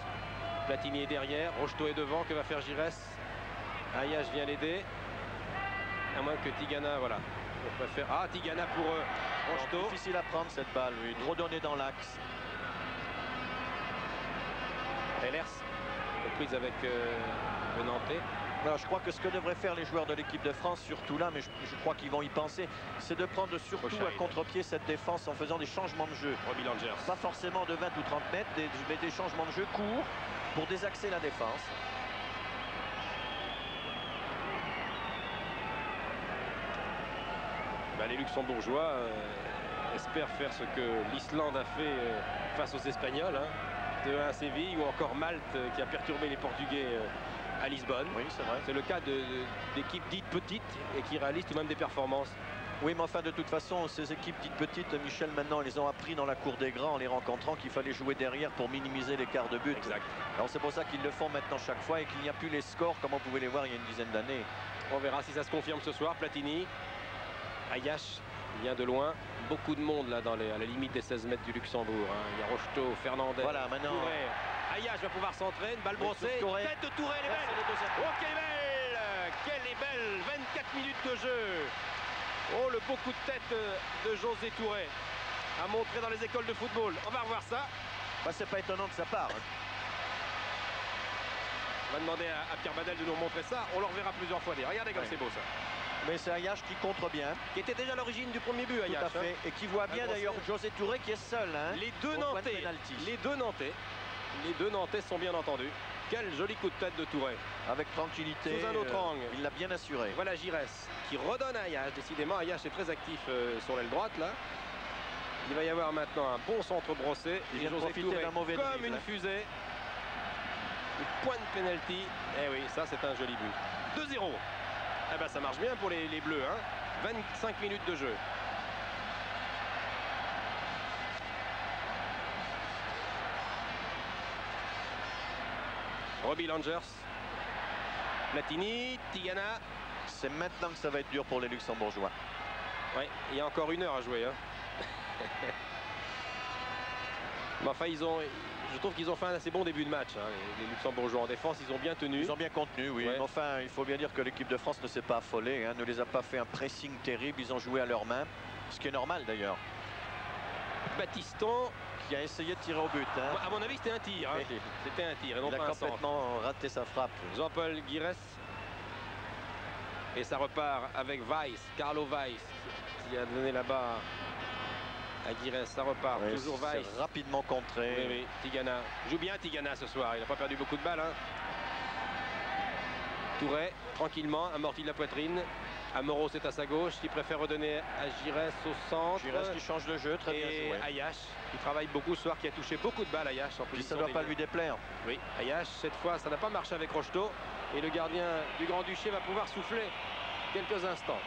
Speaker 1: Platini est derrière. Rocheteau est devant. Que va faire Giresse? Ayash vient l'aider. À moins que Tigana, voilà. On préfère... Tigana pour Rocheteau.
Speaker 2: Difficile à prendre cette balle, lui. Trop donné dans l'axe.
Speaker 1: Hellers. Prise avec le Nantais.
Speaker 2: Alors, je crois que ce que devraient faire les joueurs de l'équipe de France, surtout là, mais je crois qu'ils vont y penser, c'est de prendre surtout à contre-pied cette défense en faisant des changements de jeu. Pas forcément de 20 ou 30 mètres, mais des changements de jeu courts pour désaxer la défense.
Speaker 1: Les Luxembourgeois espèrent faire ce que l'Islande a fait face aux Espagnols. 2-1 à Séville, ou encore Malte qui a perturbé les Portugais à Lisbonne.
Speaker 2: Oui, c'est vrai.
Speaker 1: C'est le cas d'équipes dites petites et qui réalisent tout de même des performances.
Speaker 2: Oui, mais enfin, de toute façon, ces équipes dites petites, Michel, maintenant, les ont appris dans la cour des grands en les rencontrant qu'il fallait jouer derrière pour minimiser l'écart de but.
Speaker 1: Exact.
Speaker 2: Alors c'est pour ça qu'ils le font maintenant chaque fois et qu'il n'y a plus les scores comme on pouvait les voir il y a une dizaine d'années.
Speaker 1: On verra si ça se confirme ce soir. Platini, Ayash vient de loin. Beaucoup de monde là à la limite des 16 mètres du Luxembourg. Il y a Rocheteau, Fernandez.
Speaker 2: Voilà, maintenant.
Speaker 1: Touré. Ayash va pouvoir centrer. Une balle brossée. Tête de Touré, elle est belle. Oh, qu'elle est belle! Qu'elle est belle! 24 minutes de jeu. Oh, le beau coup de tête de José Touré à montrer dans les écoles de football. On va revoir ça.
Speaker 2: C'est pas étonnant de sa part.
Speaker 1: On va demander à Pierre Badel de nous montrer ça. On le reverra plusieurs fois. Regardez comme c'est beau ça.
Speaker 2: Mais c'est Ayash qui contre bien.
Speaker 1: Qui était déjà à l'origine du premier but, Ayash.
Speaker 2: Tout à fait. Et qui voit bien d'ailleurs José Touré qui est seul.
Speaker 1: Les deux Nantais sont bien entendus. Quel joli coup de tête de Touré.
Speaker 2: Avec tranquillité.
Speaker 1: Sous un autre angle.
Speaker 2: Il l'a bien assuré.
Speaker 1: Voilà Giresse qui redonne à Ayash. Décidément, Ayash est très actif sur l'aile droite là. Il va y avoir maintenant un bon centre brossé.
Speaker 2: Il vient de profiter d'un mauvais
Speaker 1: comme une fusée. Une pointe penalty. Eh oui, ça c'est un joli but. 2-0. Eh ben ça marche bien pour les Bleus. 25 minutes de jeu. Robbie Langers. Platini, Tigana.
Speaker 2: C'est maintenant que ça va être dur pour les Luxembourgeois.
Speaker 1: Oui, il y a encore 1 heure à jouer. Hein. Mais enfin, je trouve qu'ils ont fait un assez bon début de match. Hein. Les Luxembourgeois en défense, ils ont bien tenu.
Speaker 2: Ils ont bien contenu, oui.
Speaker 1: Ouais.
Speaker 2: Mais enfin, il faut bien dire que l'équipe de France ne s'est pas affolée, hein, ne les a pas fait un pressing terrible. Ils ont joué à leurs mains, ce qui est normal d'ailleurs.
Speaker 1: Batiston,
Speaker 2: qui a essayé de tirer au but. Hein.
Speaker 1: À mon avis, c'était un tir. Hein. C'était un tir et non
Speaker 2: Il a
Speaker 1: pas un centre.
Speaker 2: complètement raté sa frappe.
Speaker 1: Jean-Paul Guirès. Et ça repart avec Weiss, Carlo Weiss, qui a donné là-bas à Guirès. Ça repart,
Speaker 2: Oui,
Speaker 1: toujours Weiss.
Speaker 2: Rapidement contré.
Speaker 1: Oui, oui, Tigana. Joue bien Tigana ce soir, il n'a pas perdu beaucoup de balles. Hein. Touret, tranquillement, amorti de la poitrine. Amoros est à sa gauche, qui préfère redonner à Giresse au centre.
Speaker 2: Giresse qui change de jeu, très bien joué.
Speaker 1: Et Ayash, qui travaille beaucoup ce soir, qui a touché beaucoup de balles, Ayash. En
Speaker 2: Puis
Speaker 1: position
Speaker 2: ça ne doit pas lui déplaire.
Speaker 1: Oui, Ayash, cette fois, ça n'a pas marché avec Rocheteau. Et le gardien du Grand-Duché va pouvoir souffler quelques instants.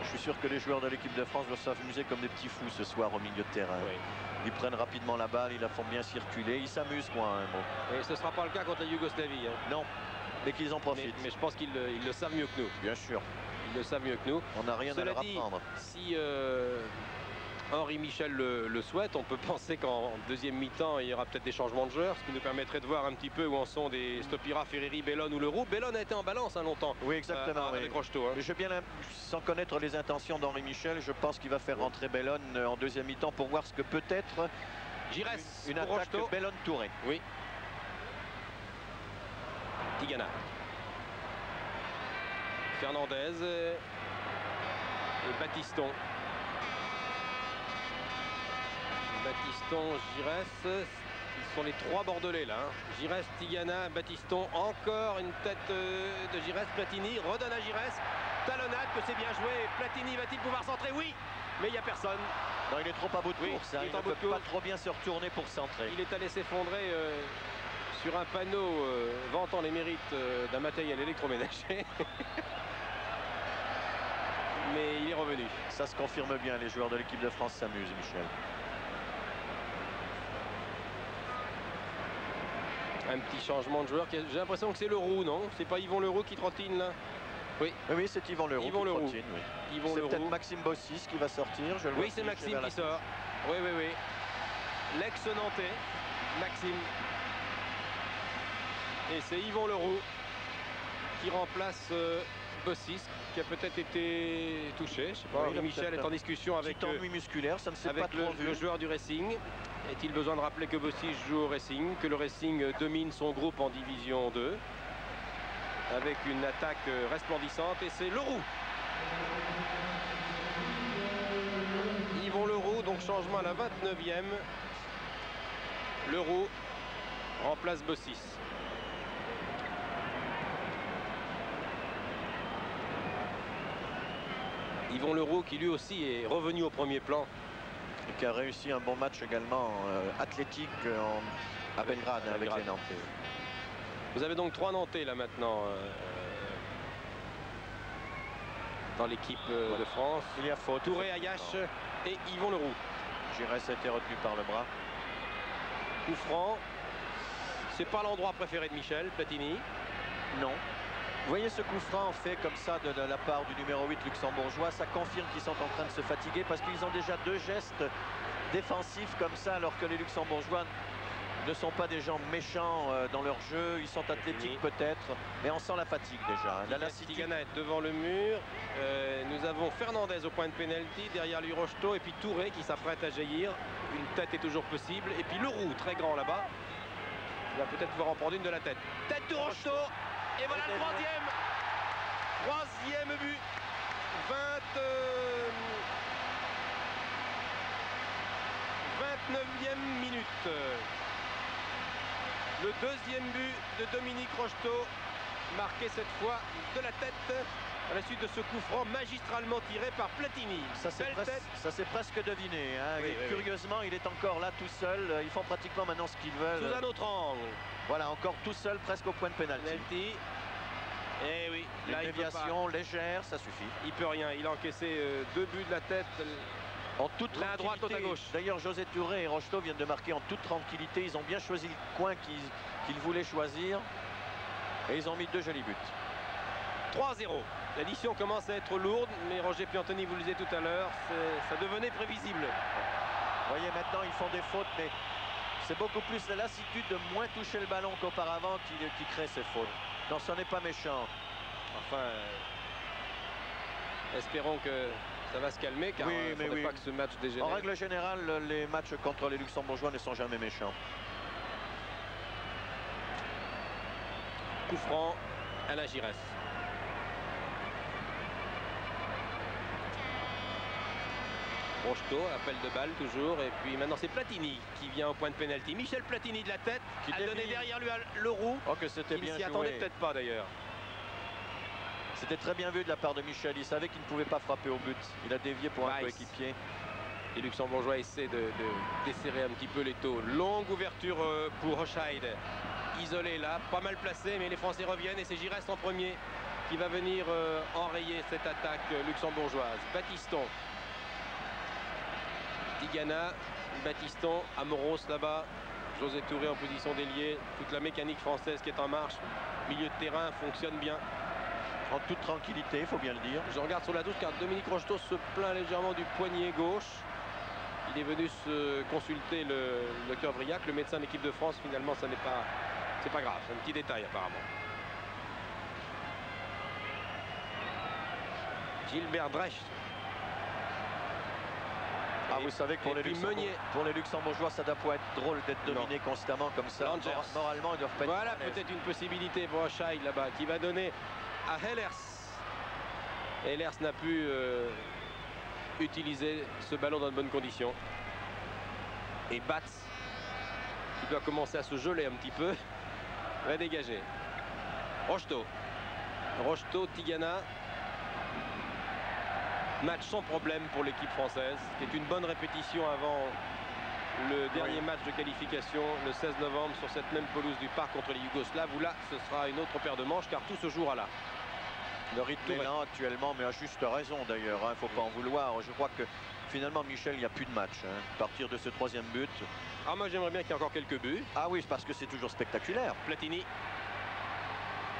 Speaker 2: Je suis sûr que les joueurs de l'équipe de France vont s'amuser comme des petits fous ce soir au milieu de terrain.
Speaker 1: Oui.
Speaker 2: Ils prennent rapidement la balle, ils la font bien circuler, ils s'amusent quoi. Hein, bon.
Speaker 1: Et ce ne sera pas le cas contre la Yougoslavie. Hein.
Speaker 2: Non, mais qu'ils en profitent.
Speaker 1: Mais je pense qu'ils le savent mieux que nous.
Speaker 2: Bien sûr.
Speaker 1: Ils le savent mieux que nous.
Speaker 2: On n'a rien à leur apprendre.
Speaker 1: Si Henri Michel le souhaite, on peut penser qu'en deuxième mi-temps, il y aura peut-être des changements de joueurs, ce qui nous permettrait de voir un petit peu où en sont des Stopira, Ferreri, Bellone ou Leroux. Bellone a été en balance longtemps.
Speaker 2: Oui, exactement.
Speaker 1: Avec Rocheteau. Hein.
Speaker 2: Sans connaître les intentions d'Henri Michel, je pense qu'il va faire rentrer Bellone en deuxième mi-temps pour voir ce que peut être
Speaker 1: Giresse
Speaker 2: une attaque Bellone-Touré.
Speaker 1: Oui. Tigana. Fernandez et Batiston. Batiston, Giresse, ils sont les 3 Bordelais là. Hein. Giresse, Tigana, Batiston, encore une tête de Giresse, Platini, redonne à Giresse, talonnade que c'est bien joué. Platini va-t-il pouvoir centrer? Oui, mais il n'y a personne.
Speaker 2: Non, il est trop à bout de course, hein. Il ne peut pas trop bien se retourner pour centrer.
Speaker 1: Il est allé s'effondrer sur un panneau vantant les mérites d'un matériel électroménager. Mais il est revenu.
Speaker 2: Ça se confirme bien, les joueurs de l'équipe de France s'amusent, Michel.
Speaker 1: Un petit changement de joueur. J'ai l'impression que c'est Leroux, non? C'est pas Yvon Leroux qui trottine là? Oui.
Speaker 2: Oui, c'est Yvon Leroux.
Speaker 1: Yvon Leroux.
Speaker 2: Oui. C'est peut-être Maxime Bossis qui va sortir.
Speaker 1: Oui, c'est Maxime qui sort. Oui, oui, oui. L'ex-Nantais, Maxime. Et c'est Yvon Leroux qui remplace Bossis, qui a peut-être été touché. Je sais pas. Oui, Michel est en discussion avec
Speaker 2: ennui musculaire, ça ne s'est pas trop vu.
Speaker 1: Le joueur du Racing. Est-il besoin de rappeler que Bossis joue au Racing, que le Racing domine son groupe en division 2 avec une attaque resplendissante, et c'est Leroux. Yvon Leroux, donc changement à la 29e. Leroux remplace Bossis. Yvon Leroux qui lui aussi est revenu au premier plan.
Speaker 2: Et qui a réussi un bon match également athlétique à Belgrade avec les Nantais.
Speaker 1: Vous avez donc 3 Nantais là maintenant dans l'équipe de France.
Speaker 2: Il y a faute.
Speaker 1: Touré, Ayash et Yvon Leroux.
Speaker 2: Giresse a été retenu par le bras.
Speaker 1: Coup franc. C'est pas l'endroit préféré de Michel Platini.
Speaker 2: Non. Vous voyez ce coup franc fait comme ça de la part du numéro 8 luxembourgeois, ça confirme qu'ils sont en train de se fatiguer parce qu'ils ont déjà 2 gestes défensifs comme ça, alors que les Luxembourgeois ne sont pas des gens méchants dans leur jeu, ils sont athlétiques peut-être, mais on sent la fatigue déjà. La lassitude.
Speaker 1: Tigana est devant le mur. Nous avons Fernandez au point de pénalty, derrière lui Rocheteau et puis Touré qui s'apprête à jaillir. Une tête est toujours possible et puis Leroux très grand là-bas. Il va peut-être pouvoir en prendre une de la tête. Tête de Rocheteau. Et voilà le 3e but. 29e minute. Le 2e but de Dominique Rocheteau, marqué cette fois de la tête à la suite de ce coup franc magistralement tiré par Platini.
Speaker 2: Ça c'est presque deviné. Hein. Oui, curieusement, il est encore là tout seul. Ils font pratiquement maintenant ce qu'ils veulent.
Speaker 1: Sous un autre angle.
Speaker 2: Voilà, encore tout seul, presque au point de pénalty.
Speaker 1: Et oui,
Speaker 2: là, une déviation légère, ça suffit.
Speaker 1: Il peut rien. Il a encaissé 2 buts de la tête
Speaker 2: En toute
Speaker 1: l'un à droite, l'autre à gauche.
Speaker 2: D'ailleurs, José Touré et Rocheteau viennent de marquer en toute tranquillité. Ils ont bien choisi le coin qu'ils voulaient choisir. Et ils ont mis 2 jolis buts.
Speaker 1: 3-0. L'addition commence à être lourde, mais Roger Piantoni, vous le disiez tout à l'heure, ça devenait prévisible.
Speaker 2: Vous voyez, maintenant, ils font des fautes, mais c'est beaucoup plus la lassitude de moins toucher le ballon qu'auparavant qui crée ces fautes. Non, ce n'est pas méchant.
Speaker 1: Enfin, espérons que ça va se calmer, car il ne faudrait pas que ce match dégénère.
Speaker 2: En règle générale, les matchs contre les Luxembourgeois ne sont jamais méchants.
Speaker 1: Coup franc, Alain Giresse. Rocheteau, appel de balle toujours, et puis maintenant c'est Platini qui vient au point de pénalty. Michel Platini de la tête, qui a donné derrière lui Leroux.
Speaker 2: Oh, que c'était bien joué.
Speaker 1: Il ne s'y attendait peut-être pas d'ailleurs.
Speaker 2: C'était très bien vu de la part de Michel. Il savait qu'il ne pouvait pas frapper au but. Il a dévié pour un coéquipier.
Speaker 1: Les Luxembourgeois essaient de desserrer un petit peu les taux. Longue ouverture pour Hochheide. Isolé là, pas mal placé, mais les Français reviennent et c'est Giresse en premier qui va venir enrayer cette attaque luxembourgeoise. Battiston. Tigana, Battiston, Amoros là-bas. José Touré en position d'ailier. Toute la mécanique française qui est en marche. Milieu de terrain fonctionne bien.
Speaker 2: En toute tranquillité, il faut bien le dire.
Speaker 1: Je regarde sur la touche car Dominique Rocheteau se plaint légèrement du poignet gauche. Il est venu se consulter le docteur Briac, le médecin de l'équipe de France. Finalement, ça n'est pas... C'est pas grave, c'est un petit détail apparemment. Gilbert Dresch.
Speaker 2: Ah, vous savez que pour les Luxembourgeois, ça doit pas être drôle d'être dominé constamment comme ça. Moralement, ils doivent pas être...
Speaker 1: Voilà peut-être une possibilité pour Hochheide là-bas qui va donner à Hellers. Hellers n'a pu utiliser ce ballon dans de bonnes conditions. Et Batz, qui doit commencer à se geler un petit peu, va dégager. Rocheteau. Rocheteau, Tigana. Match sans problème pour l'équipe française, qui est une bonne répétition avant le dernier match de qualification le 16 novembre sur cette même pelouse du parc contre les Yougoslaves, où là ce sera une autre paire de manches car tout se jouera là.
Speaker 2: Le rythme est lent actuellement, mais à juste raison d'ailleurs, il ne faut pas en vouloir. Je crois que finalement Michel, il n'y a plus de match à partir de ce 3e but.
Speaker 1: Ah, moi j'aimerais bien qu'il y ait encore quelques buts.
Speaker 2: Ah oui, parce que c'est toujours spectaculaire.
Speaker 1: Platini.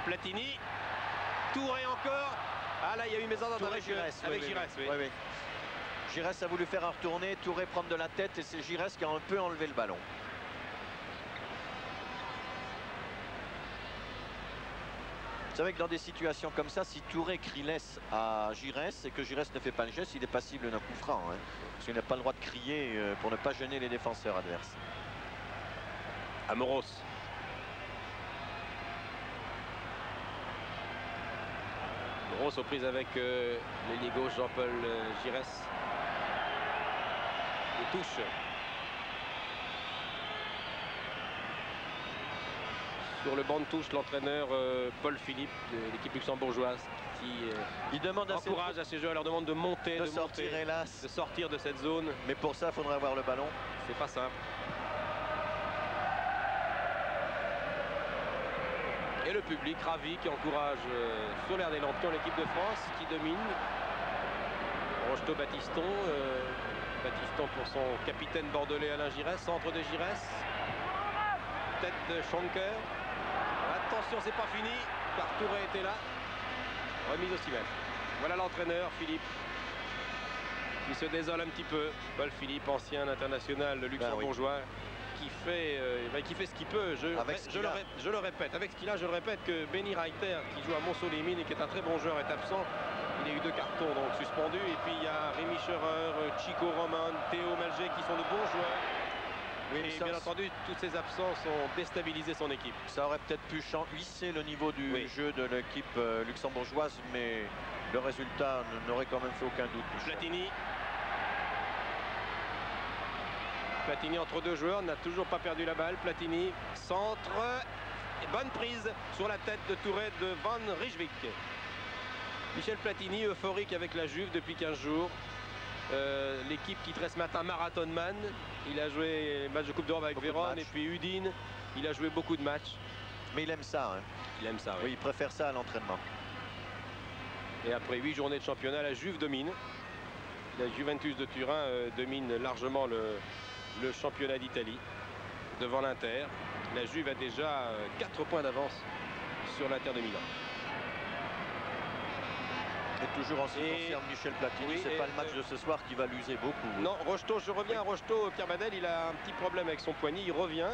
Speaker 1: Platini. Touré encore. Ah là, il y a eu mésentente avec Giresse.
Speaker 2: Oui. Giresse a voulu faire un retourné, Touré prendre de la tête et c'est Giresse qui a un peu enlevé le ballon. Vous savez que dans des situations comme ça, si Touré crie laisse à Giresse et que Giresse ne fait pas le geste, il est passible d'un coup franc. Parce qu'il n'a pas le droit de crier pour ne pas gêner les défenseurs adverses.
Speaker 1: Amoros. Grosse aux prises avec l'ailier gauche Jean-Paul Giresse. Et touche. Sur le banc de touche, l'entraîneur Paul Philippe de l'équipe luxembourgeoise qui encourage à ses joueurs, leur demande de monter, de sortir de cette zone.
Speaker 2: Mais pour ça, il faudra avoir le ballon.
Speaker 1: C'est pas simple. Et le public ravi qui encourage sur l'air des lampions l'équipe de France qui domine. Rocheteau, Battiston. Battiston pour son capitaine bordelais Alain Giresse. Centre de Giresse. Tête de Schanker. Attention, c'est pas fini car Touré était là. Remise au 6 mètres. Voilà l'entraîneur Philippe qui se désole un petit peu. Paul Philippe, ancien international luxembourgeois. Qui fait ce qu'il peut. Je le répète, avec ce qu'il a, je le répète que Benny Reiter, qui joue à Montceau-les-Mines et qui est un très bon joueur, est absent. Il a eu 2 cartons donc suspendus. Et puis il y a Rémi Scherer, Chico Roman, Théo Malger qui sont de bons joueurs. Oui, et bien entendu, toutes ces absences ont déstabilisé son équipe.
Speaker 2: Ça aurait peut-être pu hisser le niveau du jeu de l'équipe luxembourgeoise, mais le résultat n'aurait quand même fait aucun doute.
Speaker 1: Platini. Platini entre 2 joueurs, n'a toujours pas perdu la balle. Platini, centre, et bonne prise sur la tête de Touré de Van Rijswijk. Michel Platini, euphorique avec la Juve depuis 15 jours. L'équipe qui traite ce matin marathonman. Il a joué les matchs de Coupe d'Europe avec Vérone et puis Udine. Il a joué beaucoup de matchs.
Speaker 2: Mais il aime ça.
Speaker 1: Il aime ça, oui.
Speaker 2: Oui, il préfère ça à l'entraînement.
Speaker 1: Et après 8 journées de championnat, la Juve domine. La Juventus de Turin domine largement le championnat d'Italie devant l'Inter. La Juve a déjà 4 points d'avance sur l'Inter de Milan.
Speaker 2: Et toujours en ce qui concerne Michel Platini,
Speaker 1: oui,
Speaker 2: c'est pas le match de ce soir qui va l'user beaucoup.
Speaker 1: Non, Rocheteau, je reviens à Rocheteau. Pierre Badel, il a un petit problème avec son poignet, il revient.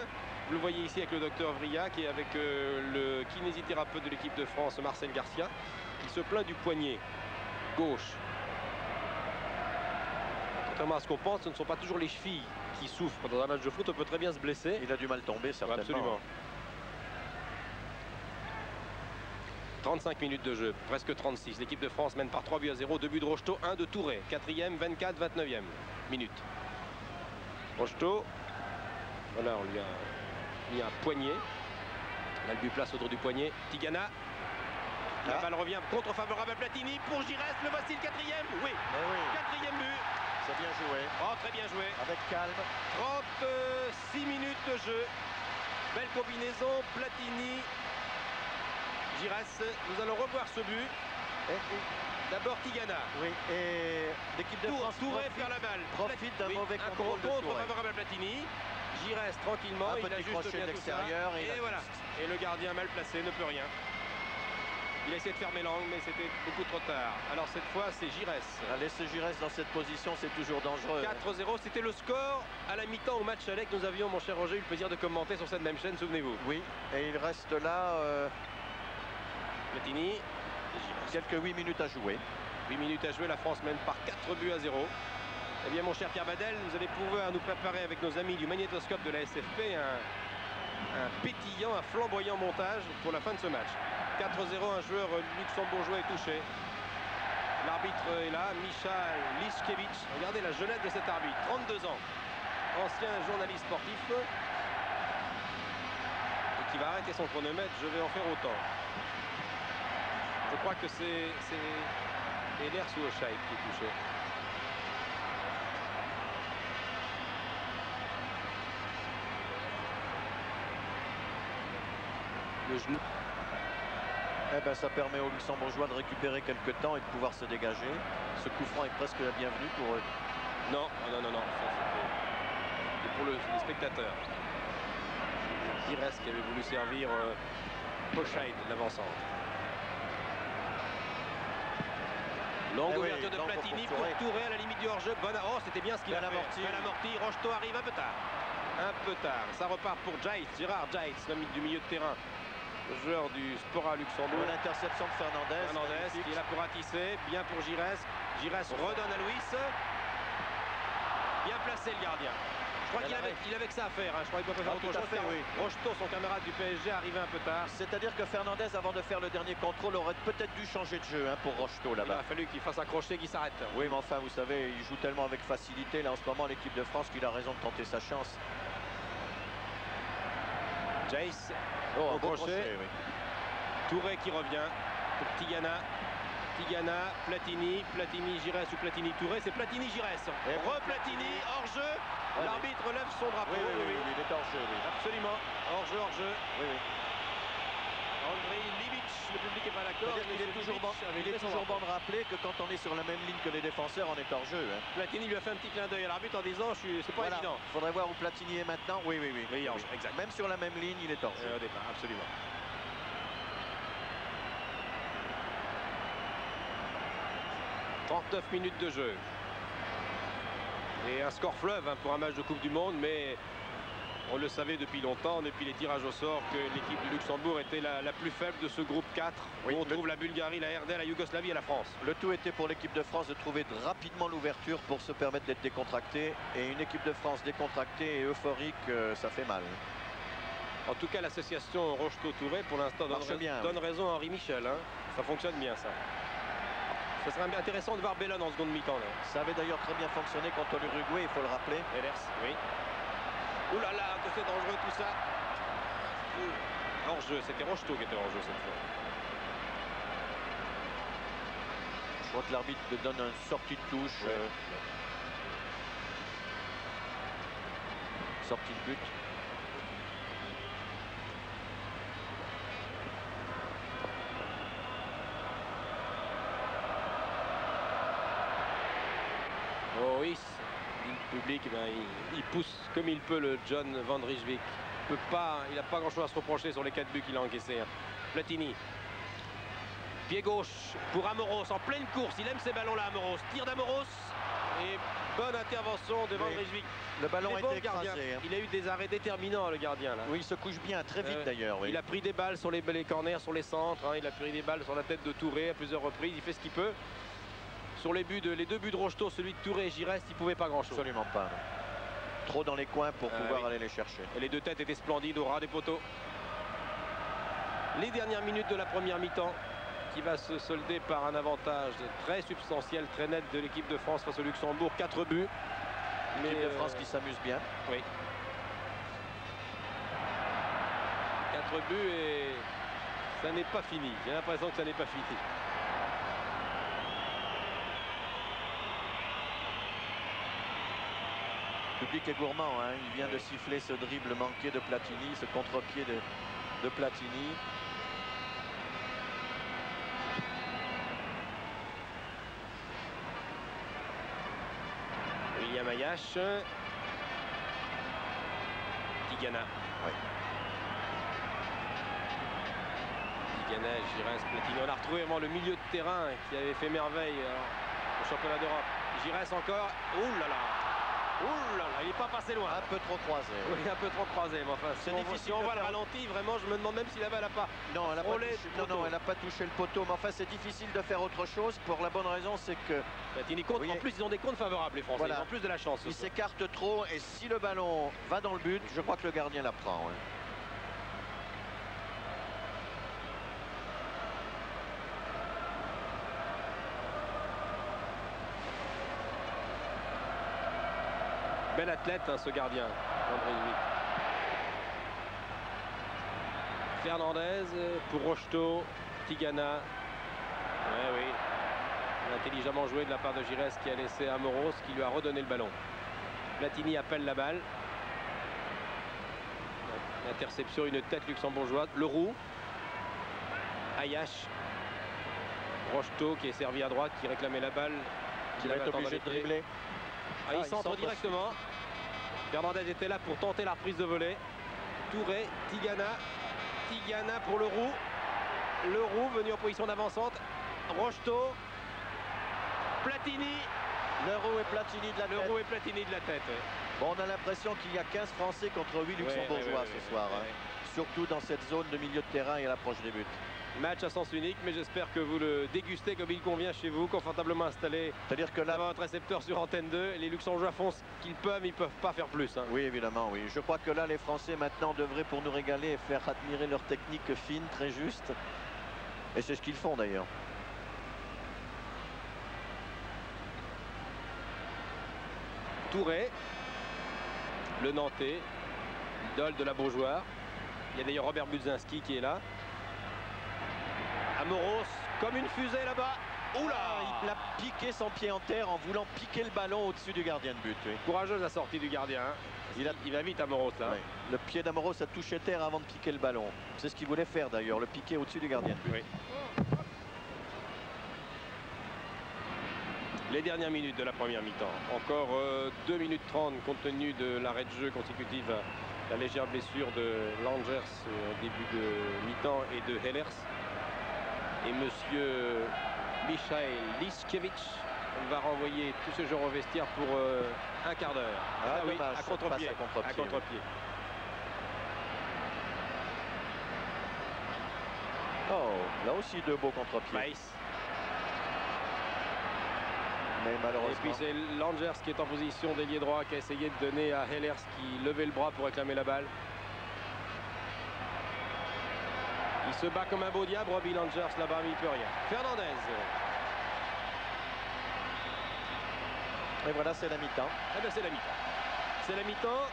Speaker 1: Vous le voyez ici avec le docteur Vriac et avec le kinésithérapeute de l'équipe de France, Marcel Garcia. Il se plaint du poignet gauche. Contrairement à ce qu'on pense, ce ne sont pas toujours les chevilles qui souffrent. Dans un match de foot, on peut très bien se blesser.
Speaker 2: Il a du mal tomber, certainement.
Speaker 1: Absolument. 35 minutes de jeu, presque 36. L'équipe de France mène par 3-0. 2 buts de Rocheteau, 1 de Touré. 4e, 24, 29e minute. Rocheteau, voilà, on lui a mis un poignet. Là, le but place autour du poignet. Tigana. La balle revient contre favorable à Platini pour Giresse. Le voici le 4e. Oui.
Speaker 2: Oui.
Speaker 1: 4e but.
Speaker 2: C'est bien joué.
Speaker 1: Oh, très bien joué.
Speaker 2: Avec calme.
Speaker 1: 36 minutes de jeu. Belle combinaison. Platini. Giresse. Nous allons revoir ce but. D'abord Tigana.
Speaker 2: Oui. Et l'équipe de France
Speaker 1: Touré perd la balle.
Speaker 2: Profite d'un mauvais contrôle de
Speaker 1: contre
Speaker 2: Touré.
Speaker 1: favorable à Platini. Giresse tranquillement.
Speaker 2: Un
Speaker 1: Il a
Speaker 2: petit
Speaker 1: juste
Speaker 2: crochet
Speaker 1: bien
Speaker 2: de
Speaker 1: tout ça.
Speaker 2: l'extérieur.
Speaker 1: Et voilà. Et le gardien mal placé ne peut rien. Il a essayé de fermer l'angle, mais c'était beaucoup trop tard. Alors cette fois, c'est Giresse.
Speaker 2: Laisser Giresse dans cette position, c'est toujours dangereux.
Speaker 1: 4-0, c'était le score à la mi-temps au match aller que nous avions, mon cher Roger, eu le plaisir de commenter sur cette même chaîne, souvenez-vous.
Speaker 2: Oui, et il reste là
Speaker 1: Platini.
Speaker 2: quelques 8 minutes à jouer.
Speaker 1: 8 minutes à jouer, la France mène par 4-0. Eh bien, mon cher Pierre Badel, vous allez pouvoir nous préparer avec nos amis du magnétoscope de la SFP un pétillant, un flamboyant montage pour la fin de ce match. 4-0, un joueur luxembourgeois est touché. L'arbitre est là, Michal Liskevich. Regardez la jeunesse de cet arbitre, 32 ans. Ancien journaliste sportif. Et qui va arrêter son chronomètre, je vais en faire autant. Je crois que c'est Eler Souochaï qui est touché. Le genou.
Speaker 2: Eh ben, ça permet aux Luxembourgeois de récupérer quelques temps et de pouvoir se dégager. Ce coup franc est presque la bienvenue pour eux.
Speaker 1: Non, non, non, non. C'est pour les spectateurs. Giresse qui avait voulu servir Pochaid de l'avant-centre. Longue ouverture de Platini pour Touré à la limite du hors-jeu. Oh, c'était bien ce qu'il a fait. Belle amortie. Rocheteau arrive un peu tard. Un peu tard. Ça repart pour Jaitz, Gérard Jaitz, l'homme du milieu de terrain. Le joueur du Spora Luxembourg.
Speaker 2: L'interception de Fernandez.
Speaker 1: Fernandez qui est là pour ratisser. Bien pour Giresse. Giresse redonne à Luis. Bien placé le gardien. Je crois qu'il avait que ça à faire. Je crois qu'il ne peut pas faire autre chose.
Speaker 2: Oui.
Speaker 1: Rocheteau, son camarade du PSG, arrivé un peu tard.
Speaker 2: C'est-à-dire que Fernandez, avant de faire le dernier contrôle, aurait peut-être dû changer de jeu pour Rocheteau là-bas.
Speaker 1: Il a fallu qu'il fasse un crochet qui s'arrête.
Speaker 2: Oui, mais enfin, vous savez, il joue tellement avec facilité là en ce moment, l'équipe de France, qu'il a raison de tenter sa chance.
Speaker 1: Jace,
Speaker 2: au
Speaker 1: crochet.
Speaker 2: Oui.
Speaker 1: Touré qui revient pour Tigana. Tigana, Platini, Giresse ou Platini, Touré. C'est Platini, Giresse. Re-Platini, hors-jeu. L'arbitre lève son drapeau.
Speaker 2: Oui, il est hors-jeu. Oui.
Speaker 1: Absolument. Hors-jeu.
Speaker 2: Oui.
Speaker 1: Andrei Livic, le public n'est pas d'accord.
Speaker 2: Il est toujours bon de rappeler que quand on est sur la même ligne que les défenseurs, on est hors-jeu.
Speaker 1: Platini lui a fait un petit clin d'œil à l'arbitre en disant c'est pas évident.
Speaker 2: Il faudrait voir où Platini est maintenant. Oui.
Speaker 1: Exact.
Speaker 2: Même sur la même ligne, il est hors-jeu.
Speaker 1: Au départ, absolument. « 39 minutes de jeu. Et un score fleuve pour un match de Coupe du Monde, mais on le savait depuis longtemps, depuis les tirages au sort, que l'équipe du Luxembourg était la plus faible de ce groupe 4. Où on trouve la Bulgarie, la RDA, la Yougoslavie et la France.
Speaker 2: Le tout était pour l'équipe de France de trouver rapidement l'ouverture pour se permettre d'être décontractée. Et une équipe de France décontractée et euphorique, ça fait mal.
Speaker 1: En tout cas, l'association Rocheteau-Touré, pour l'instant, donne raison à Henri Michel. Ça fonctionne bien, ça. Ce serait intéressant de voir Bellon en seconde mi-temps.
Speaker 2: Ça avait d'ailleurs très bien fonctionné contre l'Uruguay, il faut le rappeler.
Speaker 1: Ehlers, oui. Ouh là là, que c'est dangereux tout ça. Hors-jeu, c'était Rocheteau qui était hors-jeu cette fois.
Speaker 2: Je crois que l'arbitre donne une sortie de touche. Sortie de but.
Speaker 1: Loïs, dit le public, ben, il pousse comme il peut le John Van Rijswijk. Il n'a pas grand-chose à se reprocher sur les 4 buts qu'il a encaissés. Hein. Platini. Pied gauche pour Amoros en pleine course. Il aime ces ballons-là, Amoros. Tire d'Amoros. Et bonne intervention de Van Rijswijk.
Speaker 2: Le ballon a été écrasé. Hein.
Speaker 1: Il a eu des arrêts déterminants, le gardien. Là.
Speaker 2: Oui, il se couche bien, très vite d'ailleurs. Oui.
Speaker 1: Il a pris des balles sur les corners, sur les centres. Hein. Il a pris des balles sur la tête de Touré à plusieurs reprises. Il fait ce qu'il peut. Sur les 2 buts de Rocheteau, celui de Touré et Giresse, il ne pouvait pas grand-chose.
Speaker 2: Absolument pas. Non. Trop dans les coins pour pouvoir aller les chercher.
Speaker 1: Et les 2 têtes étaient splendides au ras des poteaux. Les dernières minutes de la première mi-temps qui va se solder par un avantage très substantiel, très net de l'équipe de France face au Luxembourg. 4 buts.
Speaker 2: L'équipe de France qui s'amuse bien.
Speaker 1: Oui. 4 buts et ça n'est pas fini. J'ai l'impression que ça n'est pas fini.
Speaker 2: Le public est gourmand, hein. Il vient de siffler ce dribble manqué de Platini, ce contre-pied de Platini.
Speaker 1: William Ayache. Tigana.
Speaker 2: Oui.
Speaker 1: Tigana, Giresse, Platini. On a retrouvé vraiment le milieu de terrain qui avait fait merveille au championnat d'Europe. Giresse encore. Ouh là là. Ouh là là, il n'est pas passé loin.
Speaker 2: Un peu trop croisé.
Speaker 1: Oui, un peu trop croisé. Mais enfin,
Speaker 2: c'est difficile.
Speaker 1: Si on voit le ralenti, vraiment, je me demande même si la balle n'a pas.
Speaker 2: Non, elle n'a pas touché, non, elle n'a pas touché le poteau. Mais enfin, c'est difficile de faire autre chose. Pour la bonne raison, c'est que.
Speaker 1: Platini compte. En plus, ils ont des comptes favorables, les Français.
Speaker 2: Voilà.
Speaker 1: Ils ont plus de la chance.
Speaker 2: Ils s'écartent trop. Et si le ballon va dans le but, je crois que le gardien la prend. Ouais.
Speaker 1: Bel athlète, hein, ce gardien. Fernandez pour Rocheteau. Tigana. Oui. Intelligemment joué de la part de Giresse qui a laissé Amoros, qui lui a redonné le ballon. Platini appelle la balle. Interception, une tête luxembourgeoise. Leroux. Ayache. Rocheteau qui est servi à droite, qui réclamait la balle.
Speaker 2: Qui va être obligé de dribbler.
Speaker 1: Il centre directement. Fernandez était là pour tenter la reprise de volée. Touré, Tigana. Tigana pour Leroux. Leroux venu en position d'avancante. Rocheteau. Platini.
Speaker 2: Leroux et Platini de la tête.
Speaker 1: Leroux et Platini de la tête.
Speaker 2: Bon, on a l'impression qu'il y a 15 Français contre 8 Luxembourgeois ce soir. Surtout dans cette zone de milieu de terrain et à l'approche des buts.
Speaker 1: Match à sens unique, mais j'espère que vous le dégustez comme il convient chez vous, confortablement installé.
Speaker 2: C'est-à-dire que là,
Speaker 1: votre récepteur sur Antenne 2, les Luxembourgeois font ce qu'ils peuvent, ils ne peuvent pas faire plus. Hein.
Speaker 2: Oui, évidemment, oui. Je crois que là, les Français maintenant devraient, pour nous régaler, faire admirer leur technique fine, très juste. Et c'est ce qu'ils font d'ailleurs.
Speaker 1: Touré, le Nantais, idole de la Beaujoire. Il y a d'ailleurs Robert Budzinski qui est là. Amoros, comme une fusée là-bas. Oula,
Speaker 2: il a piqué son pied en terre en voulant piquer le ballon au-dessus du gardien de but. Oui.
Speaker 1: Courageuse la sortie du gardien. Hein. Il va vite Amoros là.
Speaker 2: Oui. Le pied d'Amoros a touché terre avant de piquer le ballon. C'est ce qu'il voulait faire d'ailleurs, le piquer au-dessus du gardien de but.
Speaker 1: Oui. Les dernières minutes de la première mi-temps. Encore 2 minutes 30 compte tenu de l'arrêt de jeu consécutif à la légère blessure de Langers au début de mi-temps et de Hellers. Et monsieur Michael Liskevich va renvoyer tout ce genre au vestiaire pour un quart d'heure.
Speaker 2: Oui,
Speaker 1: à contre-pied. À contre-pied.
Speaker 2: Oh, là aussi 2 beaux contre-pieds.
Speaker 1: Maïs.
Speaker 2: Mais malheureusement.
Speaker 1: Et puis c'est Langers qui est en position d'ailier droit, qui a essayé de donner à Hellers qui levait le bras pour réclamer la balle. Il se bat comme un beau diable, Robbie Langers là-bas, mais il peut rien. Fernandez.
Speaker 2: Et voilà, c'est la mi-temps.
Speaker 1: Eh bien, c'est la mi-temps. C'est la mi-temps,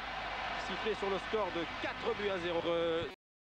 Speaker 1: sifflé sur le score de 4 buts à 0.